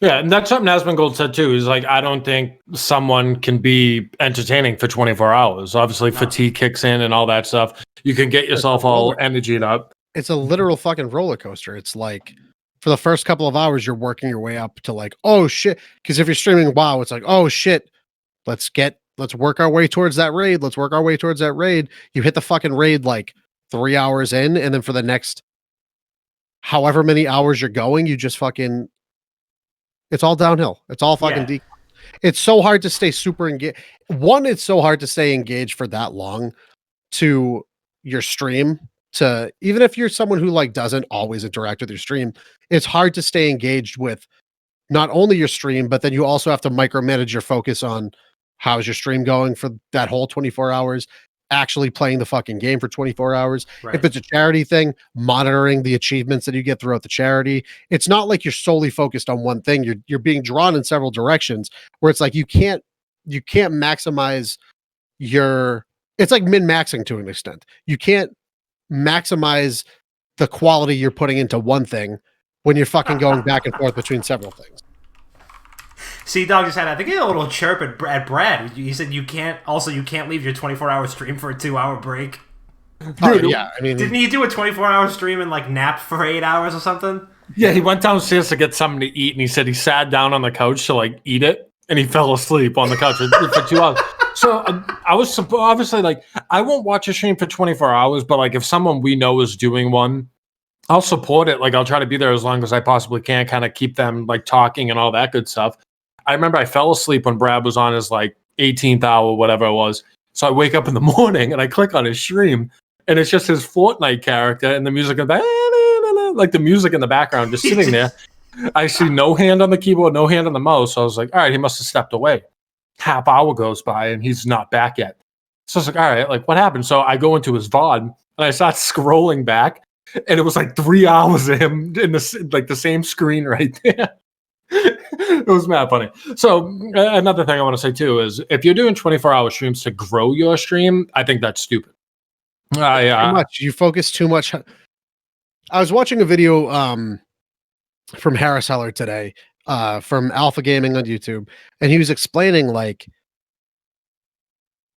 Yeah, and that's something Asmongold said too. Is like, I don't think someone can be entertaining for 24 hours. Obviously, fatigue kicks in and all that stuff. You can get yourself all energied up. It's a literal fucking roller coaster. It's like for the first couple of hours, you're working your way up to like, oh shit. Because if you're streaming WoW, it's like, oh shit, let's work our way towards that raid. Let's work our way towards that raid. You hit the fucking raid like 3 hours in, and then for the next however many hours you're going, you just fucking, it's all downhill. It's all fucking It's so hard to stay super engaged. One, it's so hard to stay engaged for that long to your stream. To even if you're someone who like doesn't always interact with your stream, it's hard to stay engaged with not only your stream, but then you also have to micromanage your focus on how's your stream going for that whole 24 hours, actually playing the fucking game for 24 hours. Right. If it's a charity thing, monitoring the achievements that you get throughout the charity. It's not like you're solely focused on one thing. You're being drawn in several directions where it's like you can't maximize it's like min-maxing to an extent. You can't maximize the quality you're putting into one thing when you're fucking going back and forth between several things. C-Dog just had, I think, a little chirp at Brad. He said you can't leave your 24-hour stream for a 2-hour break. Dude, yeah, I mean, didn't he do a 24-hour stream and like nap for 8 hours or something? Yeah, he went downstairs to get something to eat, and he said he sat down on the couch to like eat it, and he fell asleep on the couch for 2 hours. So I was obviously like, I won't watch a stream for 24 hours, but like if someone we know is doing one, I'll support it. Like I'll try to be there as long as I possibly can, kind of keep them like talking and all that good stuff. I remember I fell asleep when Brad was on his like 18th hour, whatever it was. So I wake up in the morning and I click on his stream, and it's just his Fortnite character and the music in the like the music in the background just sitting there. I see no hand on the keyboard, no hand on the mouse. So I was like, all right, he must have stepped away. Half hour goes by and he's not back yet. So I was like, all right, like what happened? So I go into his VOD and I start scrolling back, and it was like 3 hours of him in the same screen right there. It was mad funny. So another thing I want to say too is if you're doing 24-hour streams to grow your stream, I think that's stupid. Too much. You focus too much. I was watching a video from Harris Heller today, from Alpha Gaming on YouTube, and he was explaining like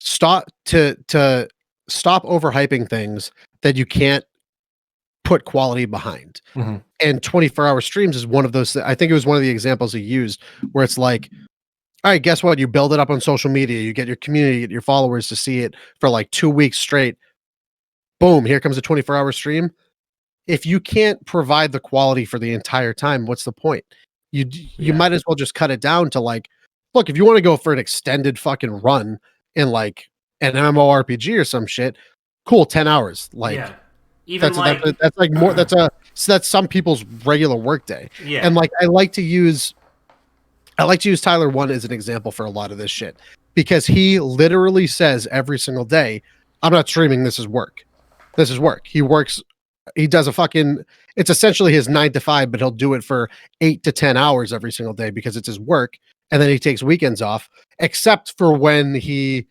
stop overhyping things that you can't put quality behind. Mm-hmm. And 24-hour streams is one of those. I think it was one of the examples he used where it's like, all right, guess what? You build it up on social media, you get your community, get your followers to see it for like 2 weeks straight. Boom, here comes a 24-hour stream. If you can't provide the quality for the entire time, what's the point? You might as well just cut it down to like, look, if you want to go for an extended fucking run in like an MMORPG or some shit, cool, 10 hours. Like, yeah. Even that's like more. That's some people's regular workday. Yeah. And like I like to use Tyler One as an example for a lot of this shit because he literally says every single day, "I'm not streaming. This is work." This is work. He does it's essentially his 9 to 5, but he'll do it for 8 to 10 hours every single day because it's his work. And then he takes weekends off, except for when it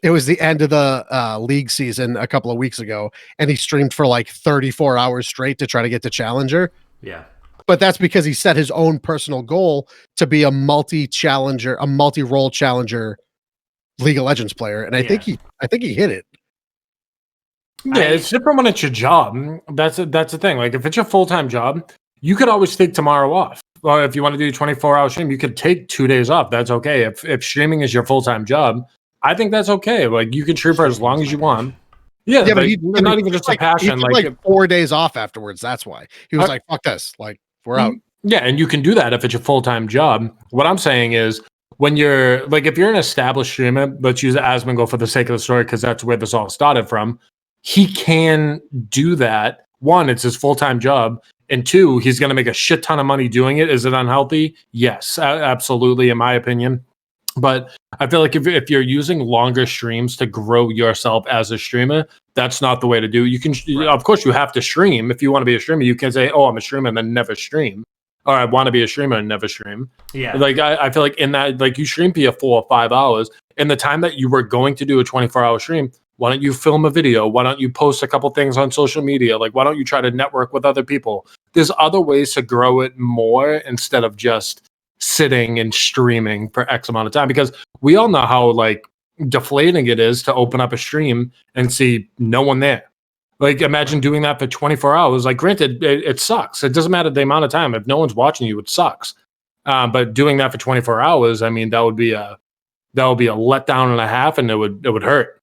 was the end of the league season a couple of weeks ago, and he streamed for like 34 hours straight to try to get to Challenger. Yeah. But that's because he set his own personal goal to be a multi-role challenger League of Legends player. And I think he hit it. Yeah, it's different when it's your job. That's the thing. Like if it's your full-time job, you could always take tomorrow off. Or if you want to do a 24-hour stream, you could take 2 days off. That's okay. If streaming is your full-time job, I think that's okay. Like you can stream for as long as you want. Yeah, but he's not even just a passion. He took like 4 days off afterwards. That's why he was like, "Fuck this! Like we're out." Yeah, and you can do that if it's your full-time job. What I'm saying is, when you're like, if you're an established streamer, let's use Asmongold for the sake of the story because that's where this all started from. He can do that. One, it's his full-time job. And two, he's going to make a shit ton of money doing it. Is it unhealthy? Yes, absolutely, in my opinion. But I feel like if you're using longer streams to grow yourself as a streamer, that's not the way to do it. You can, of course, you have to stream. If you want to be a streamer, you can say, oh, I'm a streamer and then never stream. Or I want to be a streamer and never stream. Yeah. Like I feel like in that, like you stream for 4 or 5 hours. In the time that you were going to do a 24-hour stream, why don't you film a video? Why don't you post a couple things on social media? Like, why don't you try to network with other people? There's other ways to grow it more instead of just sitting and streaming for X amount of time. Because we all know how like deflating it is to open up a stream and see no one there. Like, imagine doing that for 24 hours. Like, granted, it sucks. It doesn't matter the amount of time. If no one's watching you, it sucks. But doing that for 24 hours, I mean, that would be a letdown and a half, and it would hurt.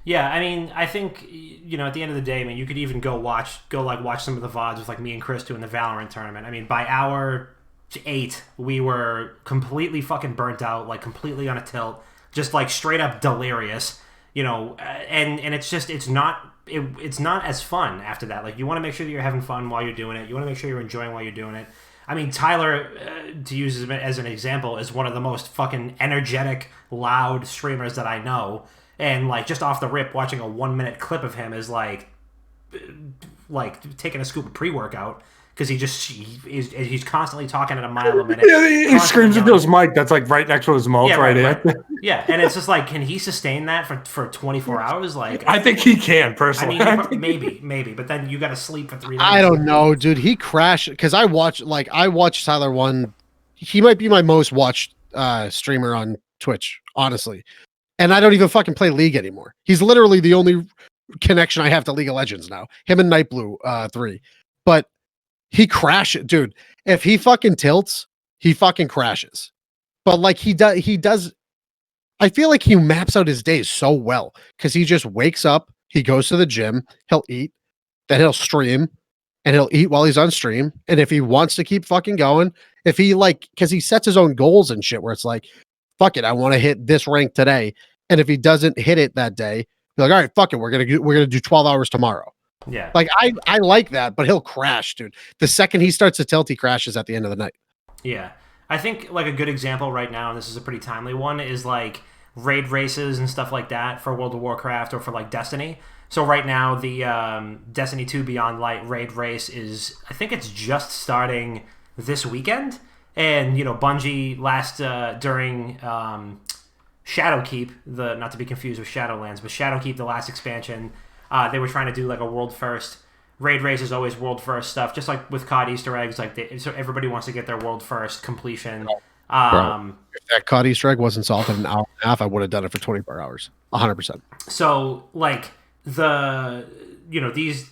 Yeah, I mean, I think, at the end of the day, I mean, you could even go watch some of the VODs with like me and Chris doing the Valorant tournament. I mean, by hour 8, we were completely fucking burnt out, like completely on a tilt, just like straight up delirious, and it's not as fun after that. Like, you want to make sure that you're having fun while you're doing it. You want to make sure you're enjoying while you're doing it. I mean, Tyler, to use as an example, is one of the most fucking energetic, loud streamers that I know. And like just off the rip, watching a 1-minute clip of him is like taking a scoop of pre-workout because he's constantly talking at a mile a minute. Yeah, he screams into his mic that's like right next to his mouth, right here. Yeah, and it's just like, can he sustain that for 24 hours? Like, I think he can personally. I mean, maybe, but then you got to sleep for 3 days. I don't know, dude. He crashed because I watched Tyler one. He might be my most watched streamer on Twitch, honestly. And I don't even fucking play League anymore. He's literally the only connection I have to League of Legends now. Him and Nightblue 3. But he crashes, dude. If he fucking tilts, he fucking crashes. But like he does. I feel like he maps out his days so well because he just wakes up, he goes to the gym, he'll eat, then he'll stream, and he'll eat while he's on stream. And if he wants to keep fucking going, if he because he sets his own goals and shit where it's like, fuck it, I want to hit this rank today. And if he doesn't hit it that day, be like, all right, fuck it, we're gonna do 12 hours tomorrow. Yeah. Like I like that, but he'll crash, dude. The second he starts to tilt, he crashes at the end of the night. Yeah. I think like a good example right now, and this is a pretty timely one, is like raid races and stuff like that for World of Warcraft or for like Destiny. So right now the Destiny 2 Beyond Light raid race is, I think it's just starting this weekend. And, Bungie during Shadowkeep, not to be confused with Shadowlands, but Shadowkeep, the last expansion, they were trying to do like a world first. Raid race is always world first stuff, just like with COD Easter eggs. So everybody wants to get their world first completion. If that COD Easter egg wasn't solved in an hour and a half, I would have done it for 24 hours, 100%. So like these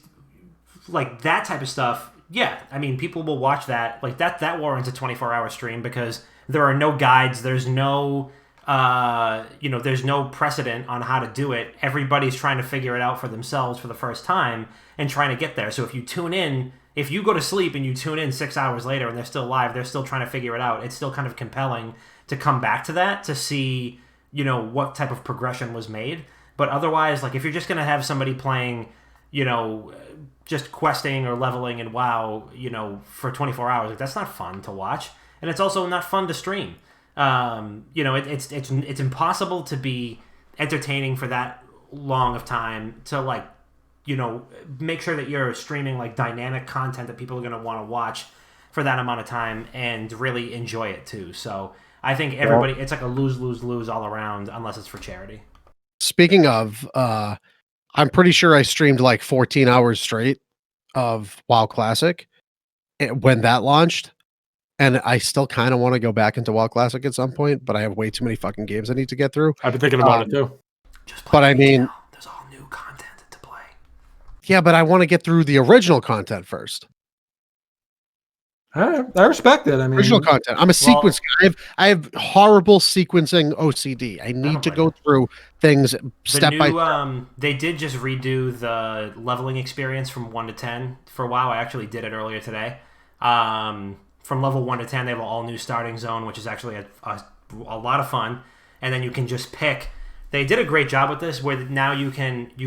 like that type of stuff. Yeah, I mean, people will watch that. Like that warrants a 24-hour stream because there are no guides. There's no there's no precedent on how to do it. Everybody's trying to figure it out for themselves for the first time and trying to get there. So if you go to sleep and you tune in 6 hours later and they're still live, they're still trying to figure it out. It's still kind of compelling to come back to that to see, what type of progression was made. But otherwise, like if you're just going to have somebody playing, just questing or leveling in WoW, for 24 hours, like, that's not fun to watch. And it's also not fun to stream. It's impossible to be entertaining for that long of time to like make sure that you're streaming like dynamic content that people are going to want to watch for that amount of time and really enjoy it too. So I think everybody, it's like a lose, lose, lose all around, unless it's for charity. Speaking of, I'm pretty sure I streamed like 14 hours straight of WoW Classic when that launched. And I still kind of want to go back into WoW Classic at some point, but I have way too many fucking games I need to get through. I've been thinking about it too. Just play But I mean, retail. There's all new content to play. yeah, but I want to get through the original content first. I respect it. I mean, Original content. I'm a sequence guy. I have horrible sequencing OCD. I need to go through things step by step. They did just redo the leveling experience from 1 to 10 for WoW. I actually did it earlier today. From level 1 to 10, they have an all new starting zone, which is actually a lot of fun. And then you can just pick. They did a great job with this, where now you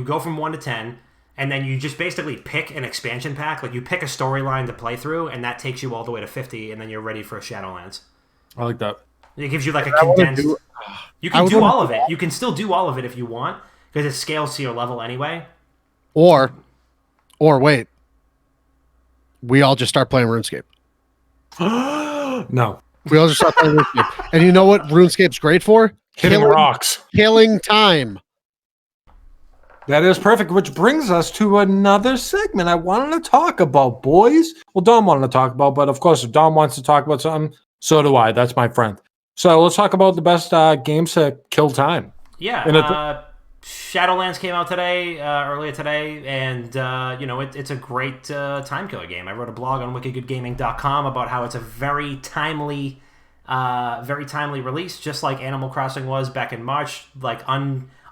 go from 1 to 10. And then you just basically pick an expansion pack. Like, you pick a storyline to play through, and that takes you all the way to 50, and then you're ready for Shadowlands. I like that. It gives you like a condensed... You can do all of it. You can still do all of it if you want, because it scales to your level anyway. Or wait. We all just start playing RuneScape. No. We all just start playing RuneScape. And you know what RuneScape's great for? Hitting rocks. Killing time. That is perfect, which brings us to another segment I wanted to talk about, boys. Well, Dom wanted to talk about, but of course, if Dom wants to talk about something, so do I. That's my friend. So let's talk about the best games to kill time. Yeah, Shadowlands came out today, earlier today, and it's a great time killer game. I wrote a blog on wickedgoodgaming.com about how it's a very timely release, just like Animal Crossing was back in March. Like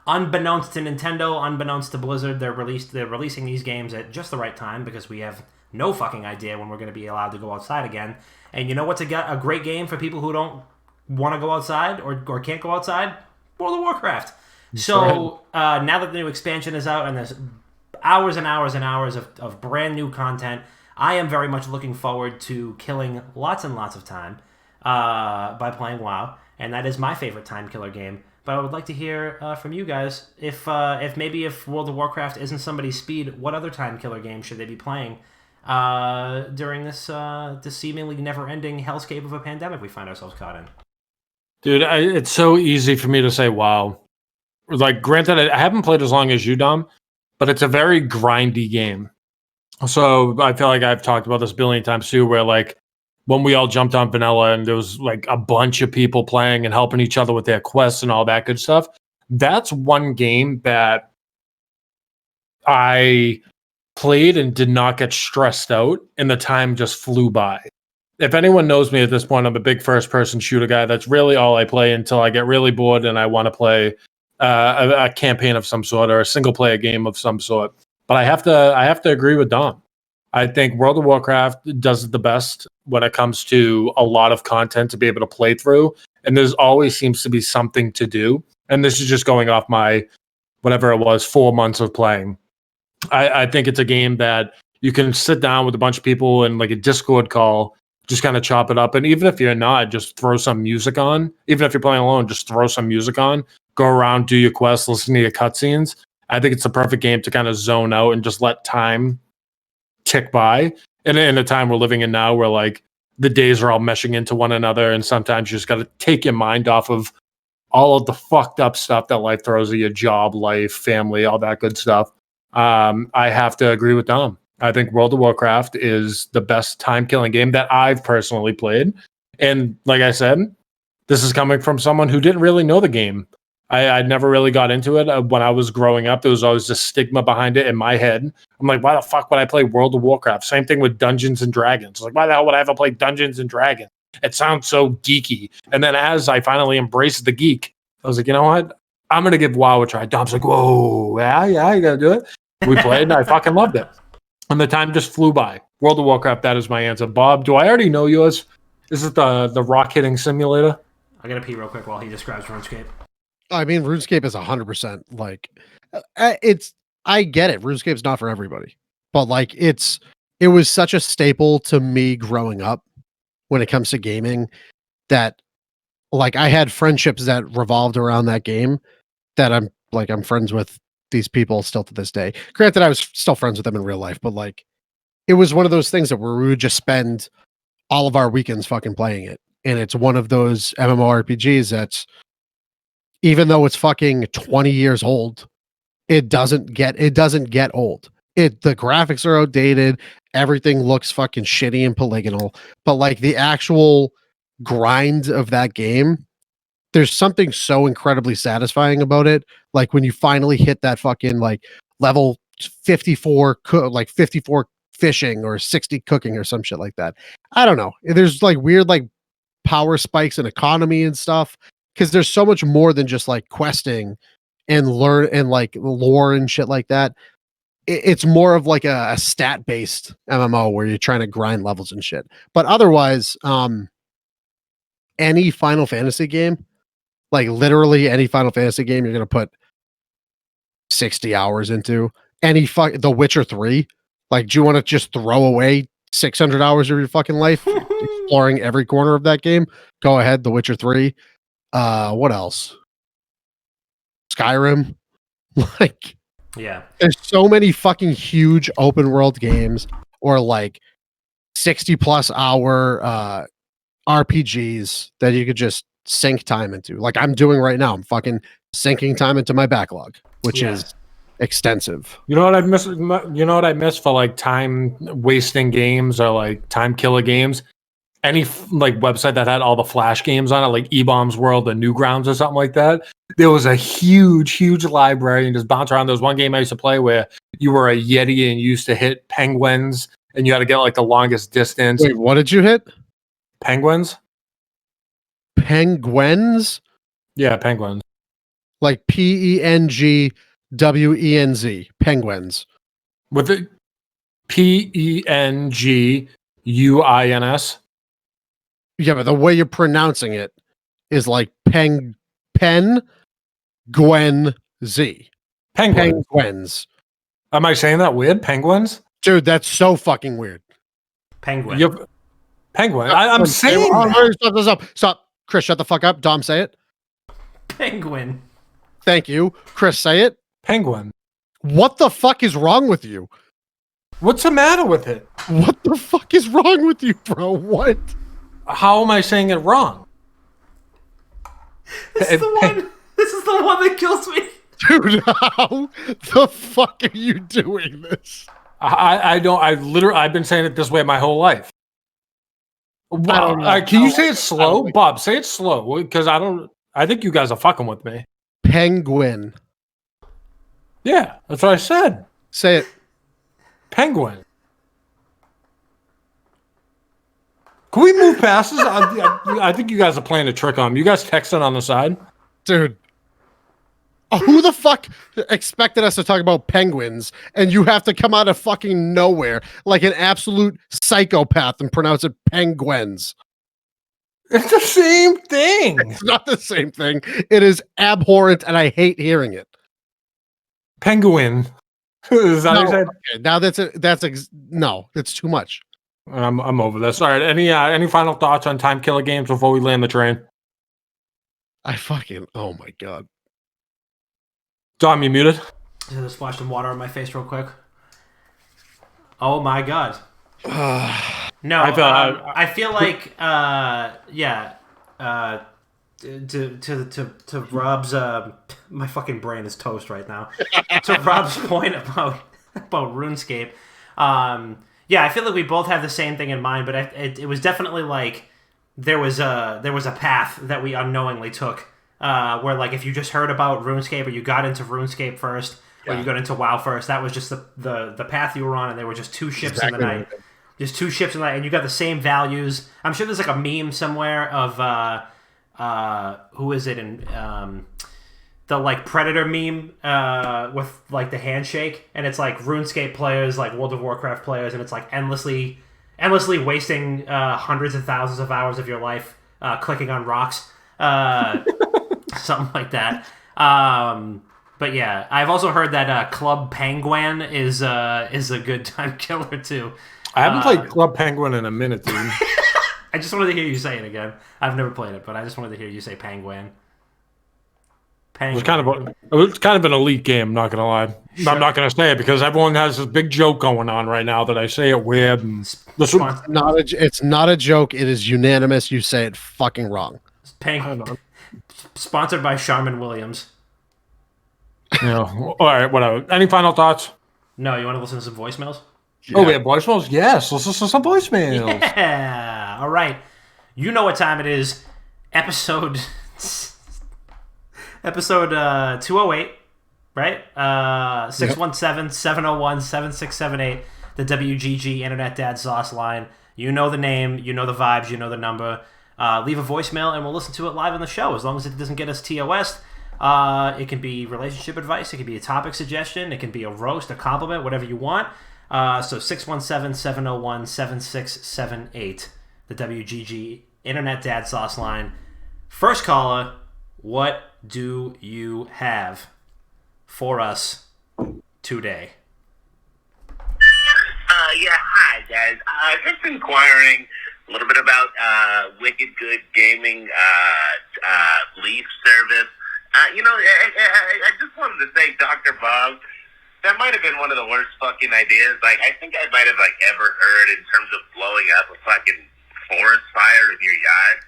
unbeknownst to Nintendo, unbeknownst to Blizzard, they're releasing these games at just the right time, because we have no fucking idea when we're going to be allowed to go outside again. And you know what's a great game for people who don't want to go outside or can't go outside? World of Warcraft. So now that the new expansion is out and there's hours and hours and hours of brand new content, I am very much looking forward to killing lots and lots of time by playing WoW. And that is my favorite time killer game. But I would like to hear from you guys if World of Warcraft isn't somebody's speed, what other time killer game should they be playing during this seemingly never-ending hellscape of a pandemic we find ourselves caught in? Dude, it's so easy for me to say WoW. Like, granted, I haven't played as long as you, Dom, but it's a very grindy game. So I feel like I've talked about this a billion times too, where like when we all jumped on vanilla and there was like a bunch of people playing and helping each other with their quests and all that good stuff. That's one game that I played and did not get stressed out, and the time just flew by. If anyone knows me at this point, I'm a big first-person shooter guy. That's really all I play until I get really bored and I want to play a campaign of some sort or a single-player game of some sort. But I have to agree with Dom. I think World of Warcraft does it the best when it comes to a lot of content to be able to play through, and there's always seems to be something to do. And this is just going off my, whatever it was, 4 months of playing. I think it's a game that you can sit down with a bunch of people and like a Discord call, just kind of chop it up. And even if you're not, just throw some music on. Even if you're playing alone, just throw some music on. Go around, do your quests, listen to your cutscenes. I think it's the perfect game to kind of zone out and just let time tick by. And in a time we're living in now where like the days are all meshing into one another, and sometimes you just got to take your mind off of all of the fucked up stuff that life throws at you, job, life, family, all that good stuff. I have to agree with Dom. I think World of Warcraft is the best time-killing game that I've personally played. And like I said, this is coming from someone who didn't really know the game. I never really got into it. When I was growing up, there was always a stigma behind it in my head. I'm like, why the fuck would I play World of Warcraft? Same thing with Dungeons and Dragons. Like, why the hell would I ever play Dungeons and Dragons? It sounds so geeky. And then as I finally embraced the geek, I was like, you know what? I'm going to give WoW a try. Dom's like, whoa, yeah, you got to do it. We played and I fucking loved it. And the time just flew by. World of Warcraft, that is my answer. Bob, do I already know yours? Is it the rock hitting simulator? I gotta pee real quick while he describes RuneScape. I mean, RuneScape is 100% like it's. I get it. RuneScape's not for everybody, but like it was such a staple to me growing up when it comes to gaming that like I had friendships that revolved around that game that I'm friends with these people still to this day. Granted, I was still friends with them in real life, but like it was one of those things that where we would just spend all of our weekends fucking playing it. And it's one of those MMORPGs that's, even though it's fucking 20 years old, it doesn't get old. The graphics are outdated, everything looks fucking shitty and polygonal, but like the actual grind of that game, there's something so incredibly satisfying about it. Like when you finally hit that fucking like level 54 like 54 fishing or 60 cooking or some shit like that. I don't know. There's like weird like power spikes and economy and stuff because there's so much more than just like questing and learn and like lore and shit like that. It's more of like a stat based MMO where you're trying to grind levels and shit. But otherwise, any Final Fantasy game, like literally any Final Fantasy game, you're gonna put 60 hours into. The Witcher 3. Like, do you want to just throw away 600 hours of your fucking life exploring every corner of that game? Go ahead, The Witcher 3. What else? Skyrim. Like, Yeah. there's so many fucking huge open world games or like 60 plus hour RPGs that you could just sink time into. Like I'm doing right now. I'm fucking sinking time into my backlog, which is extensive. You know what I miss? You know what I miss for like time wasting games or like time killer games? Any like website that had all the Flash games on it, like eBaum's World or Newgrounds or something like that. There was a huge library and just bounce around. There was one game I used to play where you were a Yeti and you used to hit penguins and you had to get like the longest distance. Wait, what did you hit? Penguins? Penguins? Yeah, penguins. Like PENGWENZ. Penguins. With it PENGUINS. Yeah, but the way you're pronouncing it is like Gwen Z. Penguins. Am I saying that weird? Penguins? Dude, that's so fucking weird. Penguin. Yep. Penguin. I'm saying Stop. Chris, shut the fuck up. Dom, say it. Penguin. Thank you. Chris, say it. Penguin. What the fuck is wrong with you? What's the matter with it? What the fuck is wrong with you, bro? What? How am I saying it wrong? This is the one that kills me. Dude, how the fuck are you doing this? I've been saying it this way my whole life. Can you say it slow? Bob, say it slow, because I think you guys are fucking with me. Penguin. Yeah, that's what I said. Say it. Penguin. Can we move past this? I think you guys are playing a trick on me. You guys texting on the side? Dude. Who the fuck expected us to talk about penguins and you have to come out of fucking nowhere like an absolute psychopath and pronounce it penguins? It's the same thing. It's not the same thing. It is abhorrent and I hate hearing it. Penguin. Is that what you said? Okay, now no, it's too much. I'm over this. All right. Any final thoughts on time killer games before we land the train? Oh my god. Dom, you muted? I'm gonna splash some water on my face real quick. Oh my god. No, I feel like to Rob's my fucking brain is toast right now. To Rob's point about RuneScape, I feel like we both have the same thing in mind, but it was definitely like there was a path that we unknowingly took. Where like if you just heard about RuneScape or you got into RuneScape first or you got into WoW first, that was just the path you were on, and there were just two ships in the night. Just two ships in the night, and you got the same values. I'm sure there's like a meme somewhere of who is it in the like Predator meme with like the handshake, and it's like RuneScape players, like World of Warcraft players, and it's like endlessly wasting hundreds of thousands of hours of your life clicking on rocks. Something like that. But yeah, I've also heard that Club Penguin is a good time killer too. I haven't played Club Penguin in a minute, dude. I just wanted to hear you say it again. I've never played it, but I just wanted to hear you say Penguin. It was kind of an elite game. Not gonna lie. Sure. I'm not gonna say it because everyone has this big joke going on right now that I say it weird. And It's not a joke. It is unanimous. You say it fucking wrong. Sponsored by Charmin Williams. Yeah. All right. Whatever. Any final thoughts? No, you want to listen to some voicemails? Yeah. Oh, we have voicemails? Yes. Let's listen to some voicemails. Yeah. All right. You know what time it is. Episode 208, right? 617-701-7678, the WGG Internet Dad Sauce line. You know the name, you know the vibes, you know the number. Leave a voicemail and we'll listen to it live on the show as long as it doesn't get us TOS. It can be relationship advice, it can be a topic suggestion, it can be a roast, a compliment, whatever you want. So 617-701-7678, the WGG Internet Dad Sauce line. First caller, what do you have for us today? Hi guys. Just inquiring a little bit about Wicked Good Gaming leaf service. I just wanted to say, Dr. Bob, that might have been one of the worst fucking ideas. Like, I think I might have ever heard in terms of blowing up a fucking forest fire in your yard.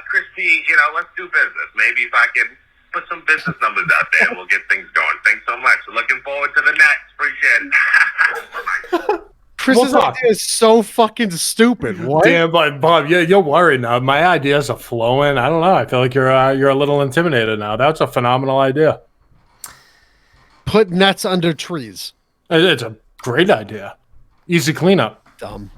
Christy, let's do business. Maybe if I can put some business numbers out there, we'll get things going. Thanks so much. Looking forward to the next. Appreciate it. Chris's idea is so fucking stupid. What? Damn, but Bob, you're worried now. My ideas are flowing. I don't know. I feel like you're a little intimidated now. That's a phenomenal idea. Put nets under trees. It's a great idea. Easy cleanup. Dumb.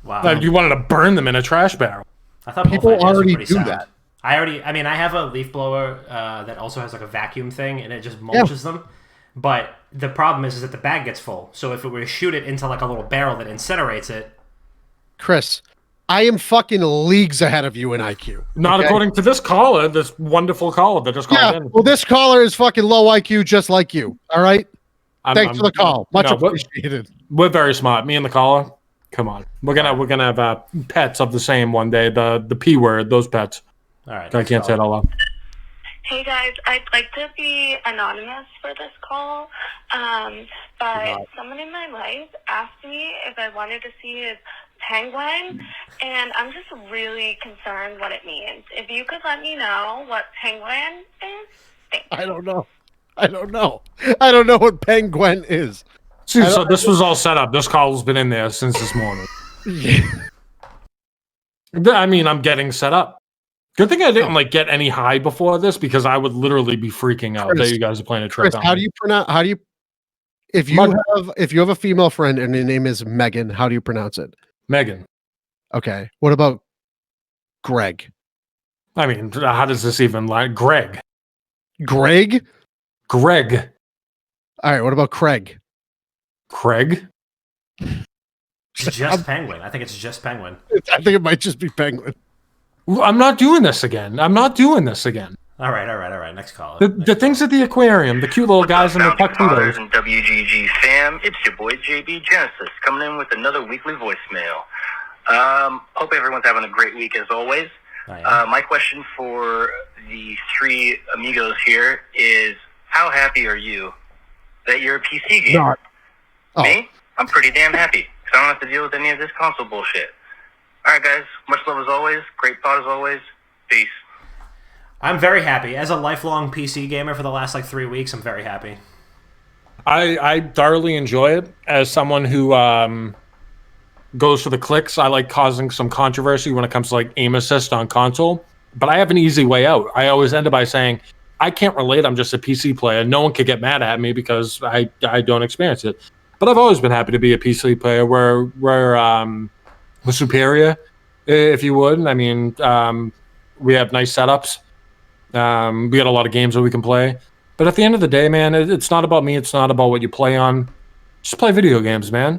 Wow. You wanted to burn them in a trash barrel. I thought people already do sound. that. I have a leaf blower that also has a vacuum thing, and it just mulches them. But the problem is that the bag gets full. So if it were to shoot it into a little barrel that incinerates it, Chris, I am fucking leagues ahead of you in IQ. Not according to this caller, this wonderful caller that just called in. Well, this caller is fucking low IQ, just like you. All right. Thanks for the call. Much appreciated. We're very smart. Me and the caller. Come on, we're gonna have pets of the same one day. The P word, those pets. All right. I can't say it out loud. Hey guys, I'd like to be anonymous for this call, but someone in my life asked me if I wanted to see his penguin, and I'm just really concerned what it means. If you could let me know what penguin is, thanks. I don't know what penguin is. See, so this was all set up. This call's been in there since this morning. I mean, I'm getting set up. Good thing I didn't get any high before this, because I would literally be freaking out that you guys are playing a trick. Chris, if you have a female friend and her name is Megan, how do you pronounce it? Megan. Okay. What about Greg? I mean, how does this even line? Greg. Greg? Greg. All right. What about Craig? Craig? It's just penguin. I think it's just penguin. I think it might just be penguin. I'm not doing this again. All right. Next caller. The things at the aquarium, the cute little guys in the tuxedos. And WGG fam, it's your boy JB Genesis coming in with another weekly voicemail. Hope everyone's having a great week as always. My question for the three amigos here is, how happy are you that you're a PC gamer? Me? I'm pretty damn happy, because I don't have to deal with any of this console bullshit. Alright guys, much love as always, great pod as always, peace. I'm very happy. As a lifelong PC gamer for the last 3 weeks, I'm very happy. I thoroughly enjoy it. As someone who goes for the clicks, I like causing some controversy when it comes to aim assist on console, but I have an easy way out. I always end it by saying, I can't relate, I'm just a PC player. No one could get mad at me because I don't experience it. But I've always been happy to be a PC player. We're superior, if you would. I mean, we have nice setups. We got a lot of games that we can play. But at the end of the day, man, it's not about me. It's not about what you play on. Just play video games, man.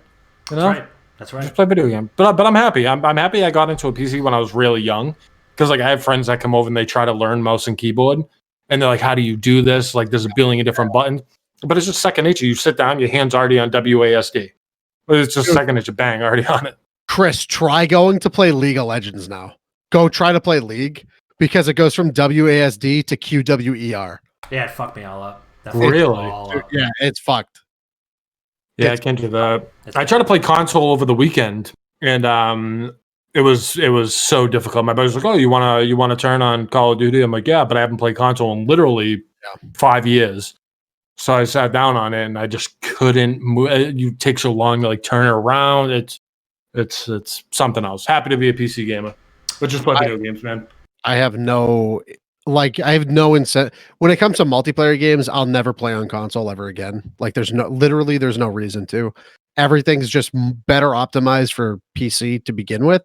You know? That's right. Just play video games. But I'm happy. I'm happy I got into a PC when I was really young. Because I have friends that come over and they try to learn mouse and keyboard. And they're like, how do you do this? There's a billion different buttons. But it's just second nature. You sit down, your hand's already on WASD. But it's just second nature, bang, already on it. Chris, try going to play League of Legends now. Go try to play League. because it goes from WASD to QWER. Yeah, it fucked me all up. That fucked me Really? all up. Yeah, it's fucked. Yeah, I It's- can't do that. It's I tried to play console over the weekend, and it was so difficult. My buddy was like, "Oh, you wanna turn on Call of Duty?" I'm like, "Yeah," but I haven't played console in literally 5 years. So I sat down on it, and I just couldn't move. You take so long to like turn it around. It's something else. Happy to be a PC gamer, but just play video games, man. I have no incentive when it comes to multiplayer games. I'll never play on console ever again. Like there's no reason to. Everything's just better optimized for PC to begin with,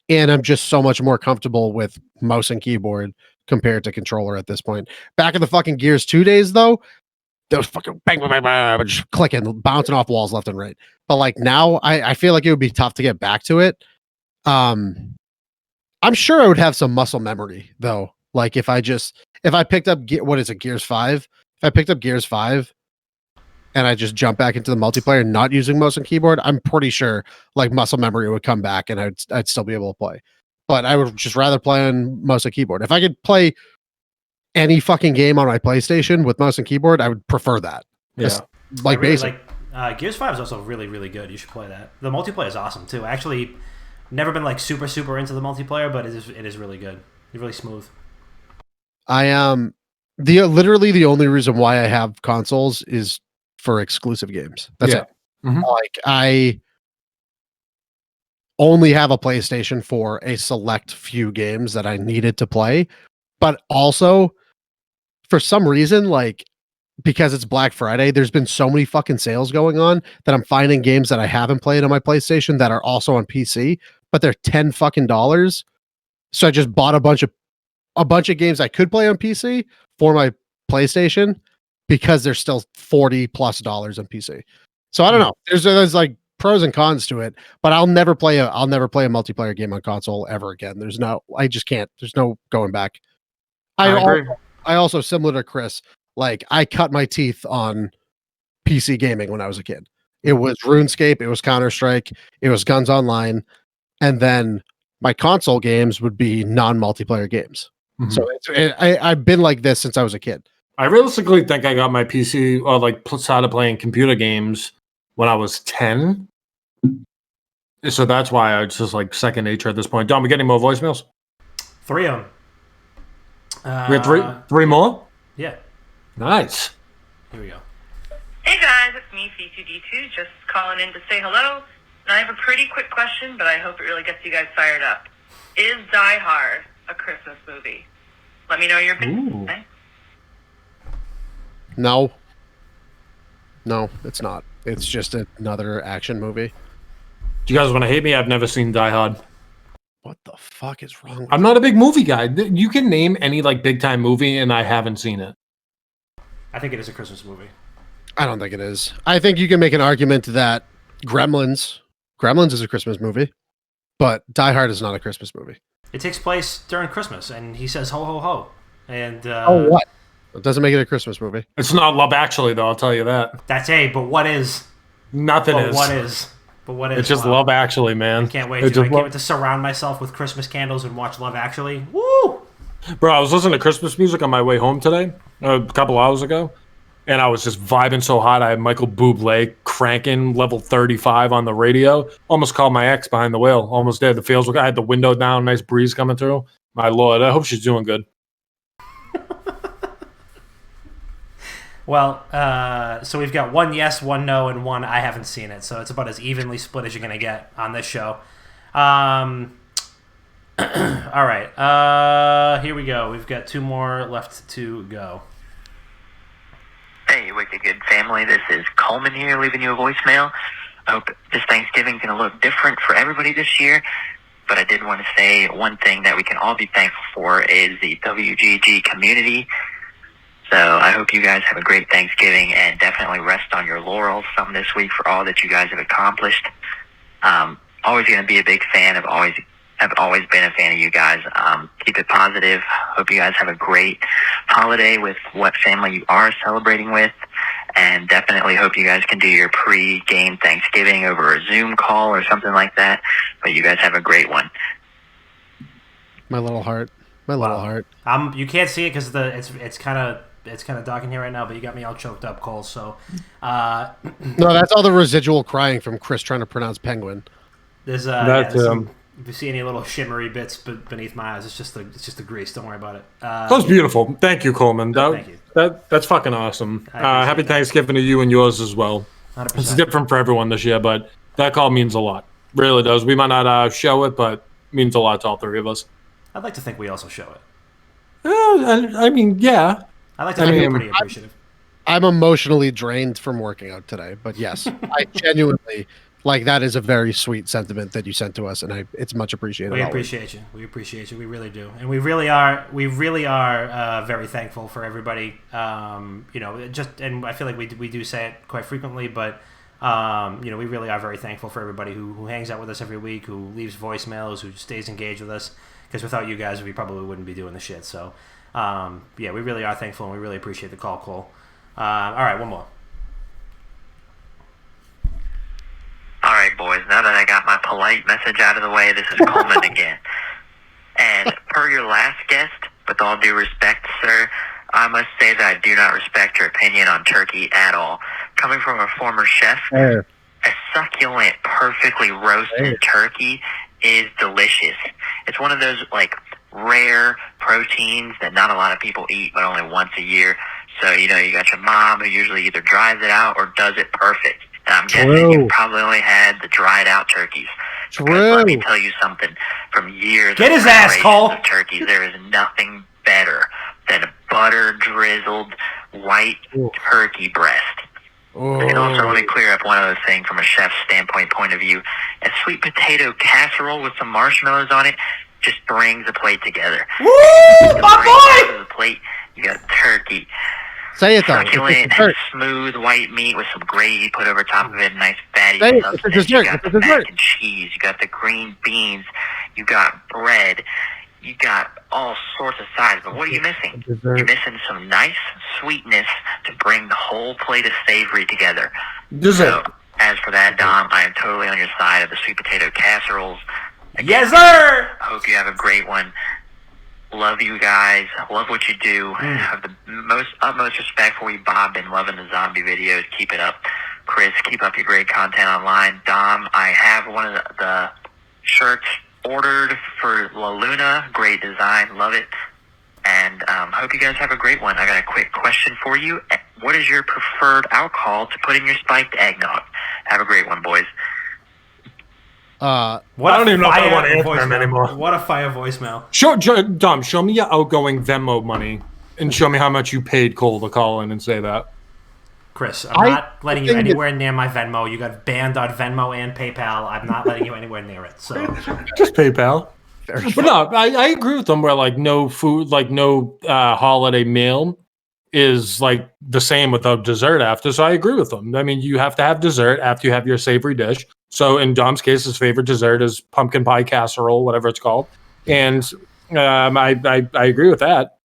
and I'm just so much more comfortable with mouse and keyboard compared to controller at this point. Back in the fucking Gears 2 days though, those fucking bang, bang, bang, bang, just clicking, bouncing off walls left and right. But like now, I feel like it would be tough to get back to it. I'm sure I would have some muscle memory though. Like if I picked up Gears 5? If I picked up Gears 5 and I just jump back into the multiplayer not using mouse and keyboard, I'm pretty sure like muscle memory would come back and I'd still be able to play. But I would just rather play on mouse and keyboard. If I could play any fucking game on my PlayStation with mouse and keyboard, I would prefer that. Yeah. Like really basic. Gears 5 is also really, really good. You should play that. The multiplayer is awesome too. Actually, never been like super into the multiplayer, but it is really good. It's really smooth. I am literally the only reason why I have consoles is for exclusive games. That's it. Mhm. Like I only have a PlayStation for a select few games that I needed to play, but also for some reason, like because it's Black Friday, there's been so many fucking sales going on that I'm finding games that I haven't played on my PlayStation that are also on PC, but they're $10 fucking dollars. So I just bought a bunch of games I could play on PC for my PlayStation because they're still $40+ on PC. So I don't know. There's like pros and cons to it, but I'll never play a multiplayer game on console ever again. I just can't. There's no going back. I agree. I also, similar to Chris, like I cut my teeth on PC gaming when I was a kid. It was RuneScape, it was Counter-Strike, it was Guns Online, and then my console games would be non-multiplayer games. Mhm. So I've been like this since I was a kid. I realistically think I got my PC or like started playing computer games when I was 10. So that's why it's just like second nature at this point. Don, we getting more voicemails? 3 of them. We got three more? Yeah. Nice. Here we go. Hey guys, it's me, C2D2, just calling in to say hello. And I have a pretty quick question, but I hope it really gets you guys fired up. Is Die Hard a Christmas movie? Let me know your opinion. Thanks. No, it's not. It's just another action movie. Do you guys want to hate me? I've never seen Die Hard. What the fuck is wrong with I'm not a big movie guy. You can name any like big time movie and I haven't seen it. I think it is a Christmas movie. I don't think it is. I think you can make an argument that Gremlins is a Christmas movie, but Die Hard is not a Christmas movie. It takes place during Christmas, and he says ho ho ho. And what? It doesn't make it a Christmas movie. It's not Love Actually, though. I'll tell you that. That's but what is? Nothing But is. what is? But what is? It's just Wow. Love Actually, man. I can't wait. It's I just can't wait to surround myself with Christmas candles and watch Love Actually. Woo! Bro, I was listening to Christmas music on my way home today, a couple hours ago, and I was just vibing so hot. I had Michael Bublé cranking level 35 on the radio. Almost called my ex behind the wheel. Almost there. The feels. I had the window down, nice breeze coming through. My lord, I hope she's doing good. Well, so we've got one yes, one no, and one I haven't seen it. So it's about as evenly split as you're going to get on this show. All right. Here we go. We've got 2 more left to go. Hey, Wicked Good family. This is Coleman here, leaving you a voicemail. I hope this Thanksgiving's going to look different for everybody this year. But I did want to say one thing that we can all be thankful for is the WGG community. So I hope you guys have a great Thanksgiving and definitely rest on your laurels some this week for all that you guys have accomplished. Always going to be a big fan. I've always been a fan of you guys. Keep it positive. Hope you guys have a great holiday with what family you are celebrating with. And definitely hope you guys can do your pre-game Thanksgiving over a Zoom call or something like that. But you guys have a great one. My little heart. My little heart. You can't see it because it's kind of dark in here right now. But you got me all choked up, Cole. So, No, that's all the residual crying from Chris trying to pronounce penguin. there's if you see any little shimmery bits beneath my eyes, it's just the grease. Don't worry about it. That was beautiful. Thank you, Coleman. Thank you. That's fucking awesome. Happy that. Thanksgiving to you and yours as well. 100%. It's different for everyone this year, but that call means a lot. Really does. We might not show it, but it means a lot to all three of us. I'd like to think we also show it. I mean, yeah. I like to think we're pretty appreciative. I'm emotionally drained from working out today, but yes, I genuinely that is a very sweet sentiment that you sent to us, and it's much appreciated. We appreciate you. We appreciate you. We really do, and we really are. We really are very thankful for everybody. And I feel like we do say it quite frequently, but we really are very thankful for everybody who hangs out with us every week, who leaves voicemails, who stays engaged with us. Because without you guys, we probably wouldn't be doing the shit. So, we really are thankful, and we really appreciate the call, Cole. All right, one more. All right, boys, now that I got my polite message out of the way, this is Coleman again. And per your last guest, with all due respect, sir, I must say that I do not respect your opinion on turkey at all. Coming from a former chef, a succulent, perfectly roasted turkey is delicious. It's one of those, rare proteins that not a lot of people eat, but only once a year. So, you got your mom who usually either dries it out or does it perfect. And I'm guessing you probably only had the dried out turkeys. Because let me tell you something. From years Get his ass, Cole! of turkeys, there is nothing better than a butter drizzled white turkey breast. And also, let me clear up one other thing from a chef's point of view. A sweet potato casserole with some marshmallows on it just brings the plate together. Woo! My boy! The plate, you got turkey. Say it though. Succulent, smooth white meat with some gravy put over top of it, nice fatty substance. You got the mac and cheese, you got the green beans, you got bread, you got all sorts of sides. But what are you missing? You're missing some nice sweetness to bring the whole plate of savory together. So, as for that, Dom, I am totally on your side of the sweet potato casseroles. Again, yes, sir! I hope you have a great one. Love you guys. Love what you do. Have the utmost respect for you, Bob. Been loving the zombie videos. Keep it up. Chris, keep up your great content online. Dom, I have one of the shirts ordered for La Luna. Great design. Love it. And hope you guys have a great one. I got a quick question for you. What is your preferred alcohol to put in your spiked eggnog? Have a great one, boys. I don't even know if I want to answer them anymore. What a fire voicemail. Dom, show me your outgoing Venmo money and show me how much you paid Cole to call in and say that. Chris, I'm not letting you anywhere near my Venmo. You got banned on Venmo and PayPal. I'm not letting you anywhere near it. So just PayPal. But no, I agree with them where no food, no holiday meal is the same without dessert after. So I agree with them. I mean, you have to have dessert after you have your savory dish. So in Dom's case, his favorite dessert is pumpkin pie casserole, whatever it's called. And I agree with that.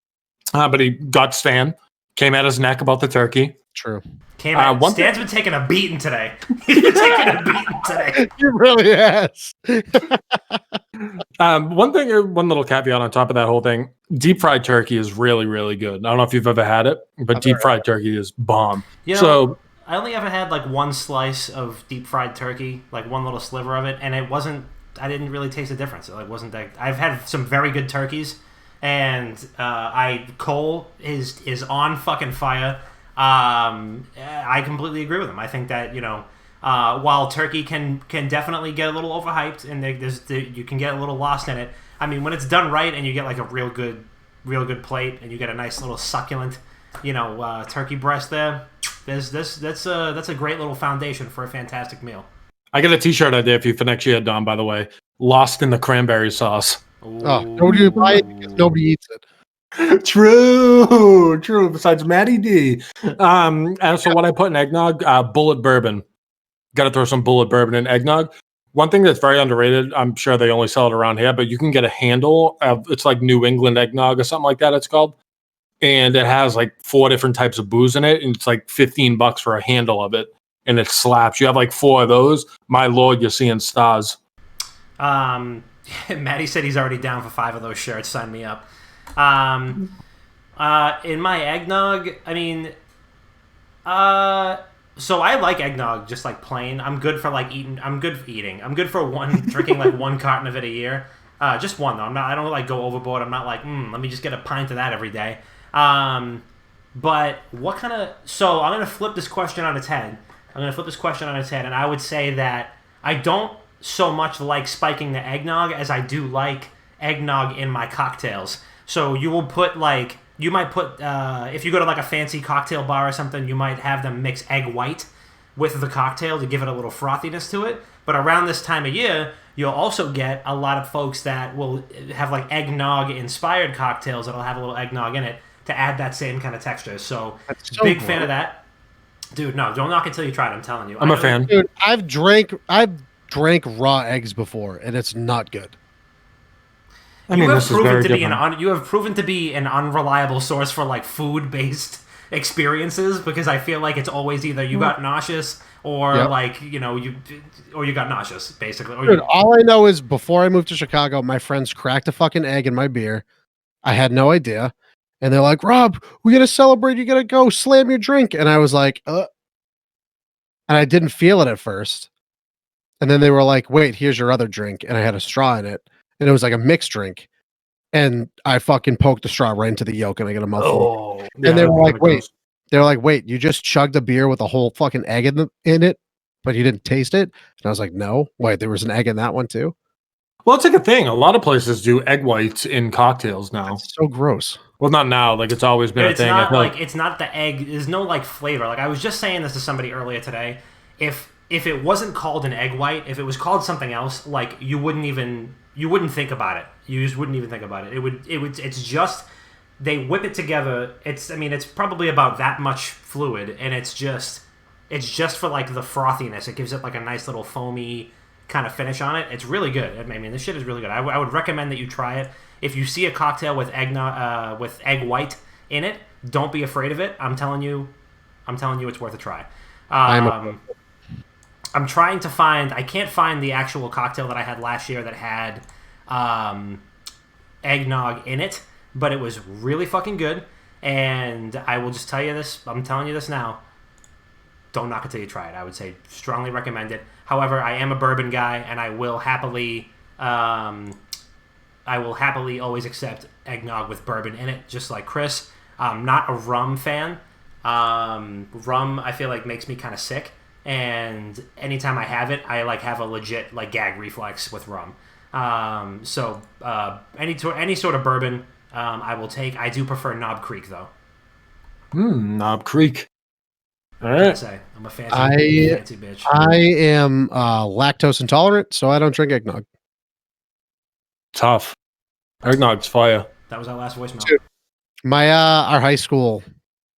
But he got Stan, came at his neck about the turkey. True. Stan's been taking a beating today. He's been taking a beating today. He really has. One little caveat on top of that whole thing. Deep fried turkey is really, really good. I don't know if you've ever had it, but deep fried turkey is bomb. I only ever had one slice of deep fried turkey, one little sliver of it, and I didn't really taste the difference. It wasn't that. I've had some very good turkeys, and Cole is on fucking fire. I completely agree with him. I think that while turkey can definitely get a little overhyped and you can get a little lost in it. I mean, when it's done right and you get a real good plate and you get a nice little succulent, turkey breast there. That's a great little foundation for a fantastic meal. I got a T-shirt idea for next year, Dom. By the way, lost in the cranberry sauce. Oh, nobody buy it because nobody eats it. True. Besides Matty D. And so what I put in eggnog, bullet bourbon. Got to throw some bullet bourbon in eggnog. One thing that's very underrated, I'm sure they only sell it around here, but you can get a handle of, it's like New England eggnog or something like that it's called. And it has 4 different types of booze in it. And it's $15 for a handle of it. And it slaps. You have 4 of those. My Lord, you're seeing stars. Matty said he's already down for 5 of those shirts. Sign me up. In my eggnog, I mean, so I like eggnog just like plain. I'm good for like eating. I'm good for eating. I'm good for drinking like one carton of it a year. Just one though. I don't like go overboard. I'm not like, let me just get a pint of that every day. But what kind of? So I'm gonna flip this question on its head. And I would say that I don't so much like spiking the eggnog as I do like eggnog in my cocktails. So you will put like. You might put, if you go to like a fancy cocktail bar or something, you might have them mix egg white with the cocktail to give it a little frothiness to it. But around this time of year, you'll also get a lot of folks that will have like eggnog inspired cocktails that'll have a little eggnog in it to add that same kind of texture. So big cool. fan of that. Dude, no, don't knock it till you try it, I'm telling you. I'm a fan. Dude, I've drank raw eggs before, and it's not good. I mean, this is very different. You have proven to be an unreliable source for like food-based experiences because I feel like it's always either you got nauseous or like you got nauseous basically. Or Dude, all I know is before I moved to Chicago, my friends cracked a fucking egg in my beer. I had no idea, and they're like, "Rob, we gotta celebrate. You gotta go slam your drink." And I was like, and I didn't feel it at first, and then they were like, "Wait, here's your other drink," and I had a straw in it. And it was like a mixed drink. And I fucking poked the straw right into the yolk and I got a mouthful. And they were like, wait, you just chugged a beer with a whole fucking egg in it, but you didn't taste it? And I was like, no. Wait, there was an egg in that one too? Well, it's like a thing. A lot of places do egg whites in cocktails now. That's so gross. Well, not now. Like it's always been a thing. Not like it's not the egg. There's no like flavor. Like I was just saying this to somebody earlier today. If it wasn't called an egg white, if it was called something else, like you wouldn't think about it. You just wouldn't even think about it. It's just they whip it together. It's probably about that much fluid, and it's just for like the frothiness. It gives it like a nice little foamy kind of finish on it. It's really good. I mean, this shit is really good. I would recommend that you try it. If you see a cocktail with with egg white in it, don't be afraid of it. I'm telling you, it's worth a try. I'm trying to find. I can't find the actual cocktail that I had last year that had eggnog in it, but it was really fucking good. And I will just tell you this. I'm telling you this now. Don't knock it till you try it. I would say strongly recommend it. However, I am a bourbon guy, and I will happily always accept eggnog with bourbon in it, just like Chris. I'm not a rum fan. Rum, I feel like makes me kind of sick. And anytime I have it, I like have a legit like gag reflex with rum. So any sort of bourbon I will take. I do prefer Knob Creek though. Knob Creek. All right. I'm a fancy bitch. I am lactose intolerant, so I don't drink eggnog. Tough. Eggnog's fire. That was our last voicemail. Dude, my our high school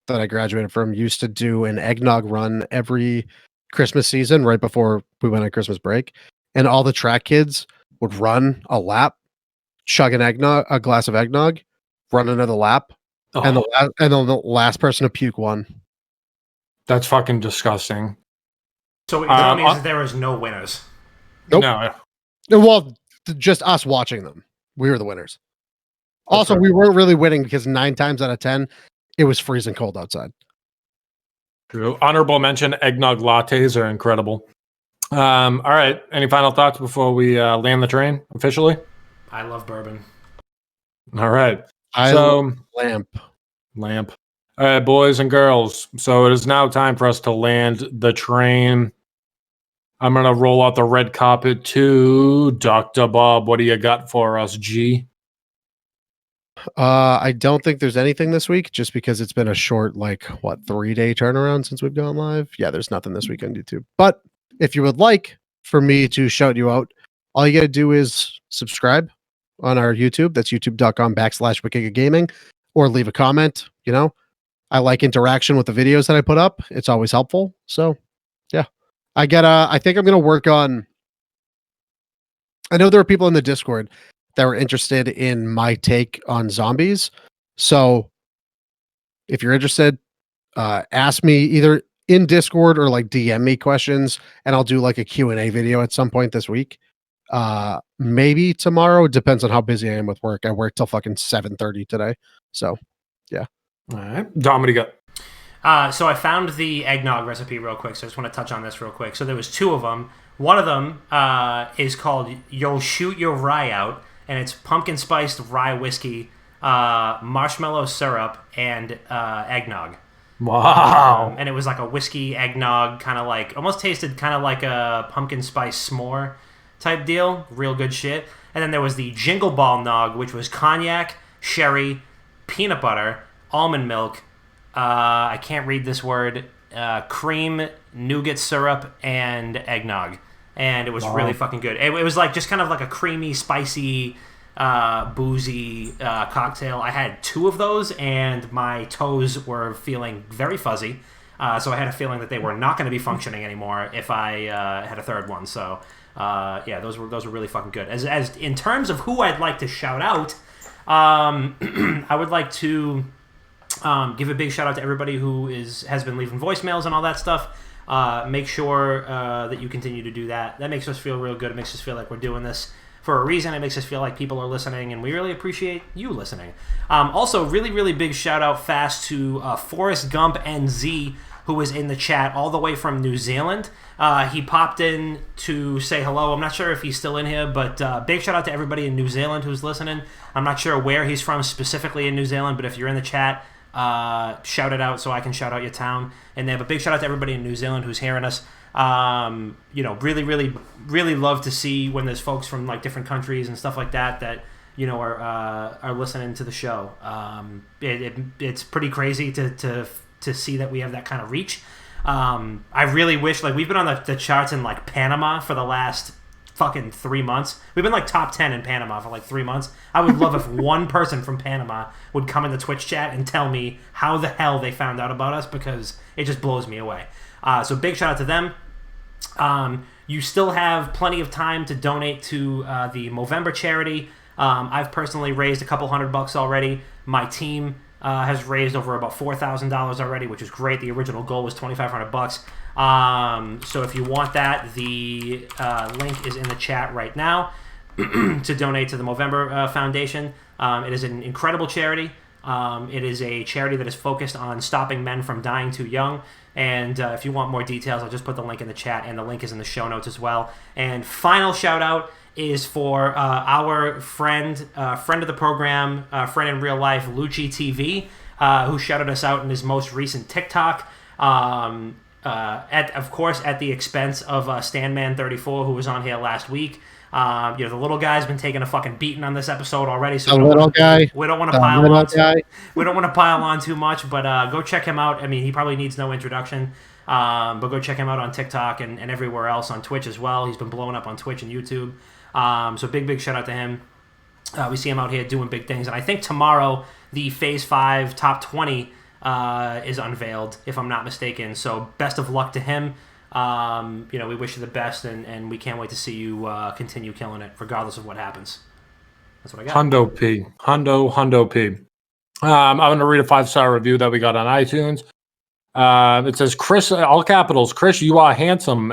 that I graduated from used to do an eggnog run every Christmas season right before we went on Christmas break, and all the track kids would run a lap, chug a glass of eggnog, run another lap, and then the last person to puke won. That's fucking disgusting. So that means there was no winners. Nope. No. Well, just us watching them. We were the winners. Also, we weren't really winning because 9 times out of 10, it was freezing cold outside. True. Honorable mention, eggnog lattes are incredible. All right. Any final thoughts before we land the train officially? I love bourbon. All right. Lamp. All right, boys and girls. So it is now time for us to land the train. I'm going to roll out the red carpet to Dr. Bob. What do you got for us, G? I don't think there's anything this week just because it's been a short, 3-day turnaround since we've gone live. Yeah, there's nothing this week on YouTube. But if you would like for me to shout you out, all you got to do is subscribe on our YouTube. That's youtube.com/WickedGaming, or leave a comment. I like interaction with the videos that I put up. It's always helpful. So yeah, I think I'm going to work on, I know there are people in the Discord that were interested in my take on zombies. So if you're interested, ask me either in Discord or DM me questions, and I'll do a Q&A video at some point this week. Maybe tomorrow. Depends on how busy I am with work. I work till fucking 7:30 today. So, yeah. All right. Dom, what do you got? So I found the eggnog recipe real quick, so I just want to touch on this real quick. So there was 2 of them. One of them is called You'll Shoot Your Rye Out, and it's pumpkin spiced rye whiskey, marshmallow syrup, and eggnog. Wow. And it was like a whiskey eggnog, kind of like, almost tasted kind of like a pumpkin spice s'more type deal. Real good shit. And then there was the Jingle Ball Nog, which was cognac, sherry, peanut butter, almond milk, I can't read this word, cream, nougat syrup, and eggnog. And it was really fucking good. It was like just kind of like a creamy, spicy, boozy cocktail. I had 2 of those, and my toes were feeling very fuzzy. So I had a feeling that they were not going to be functioning anymore if I had a third one. So yeah, those were really fucking good. As in terms of who I'd like to shout out, I would like to give a big shout out to everybody who has been leaving voicemails and all that stuff. Make sure that you continue to do that. That makes us feel real good. It makes us feel like we're doing this for a reason. It makes us feel like people are listening, and we really appreciate you listening. Also, really, really big shout out fast to Forrest Gump NZ, who was in the chat all the way from New Zealand. He popped in to say hello. I'm not sure if he's still in here, but big shout out to everybody in New Zealand who's listening. I'm not sure where he's from specifically in New Zealand, but if you're in the chat, shout it out so I can shout out your town. And they have a big shout out to everybody in New Zealand who's hearing us. Really, really, really love to see when there's folks from like different countries and stuff like that are listening to the show. It's pretty crazy to see that we have that kind of reach. I really wish, like, we've been on the charts in like Panama for the last fucking 3 months. We've been like top 10 in Panama for like 3 months. I would love if one person from Panama would come in the Twitch chat and tell me how the hell they found out about us, because it just blows me away. So big shout out to them. You still have plenty of time to donate to the Movember charity. I've personally raised a couple $100 already. My team has raised over about $4,000 already, which is great. The original goal was $2,500. So if you want that, the link is in the chat right now to donate to the Movember Foundation. It is an incredible charity. It is a charity that is focused on stopping men from dying too young. And if you want more details, I'll just put the link in the chat, and the link is in the show notes as well. And final shout out is for our friend of the program, friend in real life, Lucci TV, who shouted us out in his most recent TikTok. Of course, at the expense of Standman34, who was on here last week. The little guy's been taking a fucking beating on this episode already, so we don't want to pile on. We don't want to pile on too much, but go check him out. I mean, he probably needs no introduction, but go check him out on TikTok and everywhere else, on Twitch as well. He's been blowing up on Twitch and YouTube. So big shout out to him. We see him out here doing big things, and I think tomorrow the Phase 5 Top 20 is unveiled, if I'm not mistaken. So best of luck to him. We wish you the best, and we can't wait to see you continue killing it, regardless of what happens. That's what I got. Hundo P. I'm going to read a 5-star review that we got on iTunes. It says, Chris, all capitals, Chris, you are handsome, !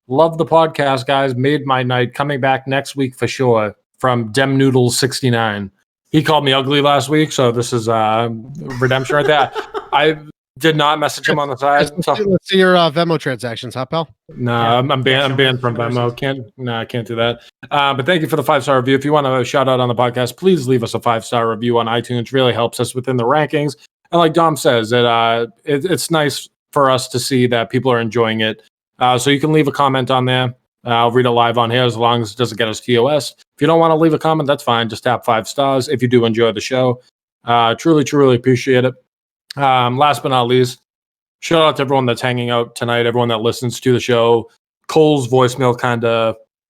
Love the podcast, guys. Made my night. Coming back next week for sure. From Dem Noodles 69. He called me ugly last week, so this is redemption right there. I did not message him on the side. Let's see your Venmo transactions, huh, pal? No, I'm banned from Venmo. I can't do that. But thank you for the 5-star review. If you want a shout out on the podcast, please leave us a 5-star review on iTunes. Really helps us within the rankings. And like Dom says, it's nice for us to see that people are enjoying it. So you can leave a comment on there. I'll read it live on here as long as it doesn't get us TOS. If you don't want to leave a comment, that's fine. Just tap 5 stars if you do enjoy the show. Truly appreciate it. Last but not least, shout out to everyone that's hanging out tonight, everyone that listens to the show. Cole's voicemail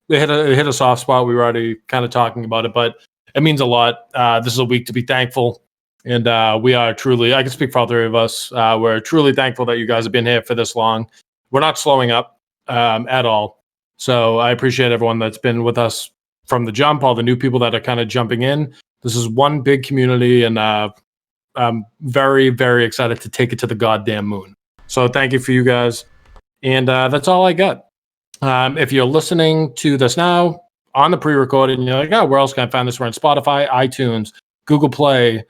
hit a soft spot. We were already kind of talking about it, but it means a lot. This is a week to be thankful. And we are truly, I can speak for all 3 of us, we're truly thankful that you guys have been here for this long. We're not slowing up at all. So I appreciate everyone that's been with us from the jump, all the new people that are kind of jumping in. This is one big community, and I'm very, very excited to take it to the goddamn moon. So thank you for you guys. And that's all I got. If you're listening to this now on the pre-recorded and you're like, oh, where else can I find this? We're on Spotify, iTunes, Google Play,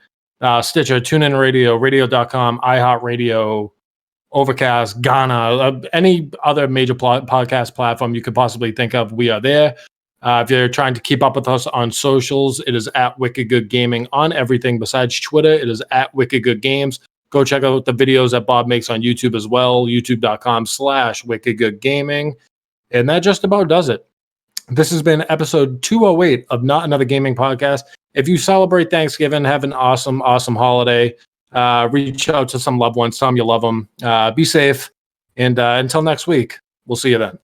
Stitcher, TuneIn Radio, radio.com, iHeartRadio, Overcast, Ghana, any other major podcast platform you could possibly think of, we are there. If you're trying to keep up with us on socials, it is at Wicked Good Gaming on everything besides Twitter. It is at Wicked Good Games. Go check out the videos that Bob makes on YouTube as well, youtube.com/Wicked Good Gaming. And that just about does it. This has been episode 208 of Not Another Gaming Podcast. If you celebrate Thanksgiving, have an awesome, awesome holiday. Reach out to some loved ones, tell them you love them. Be safe. And until next week, we'll see you then.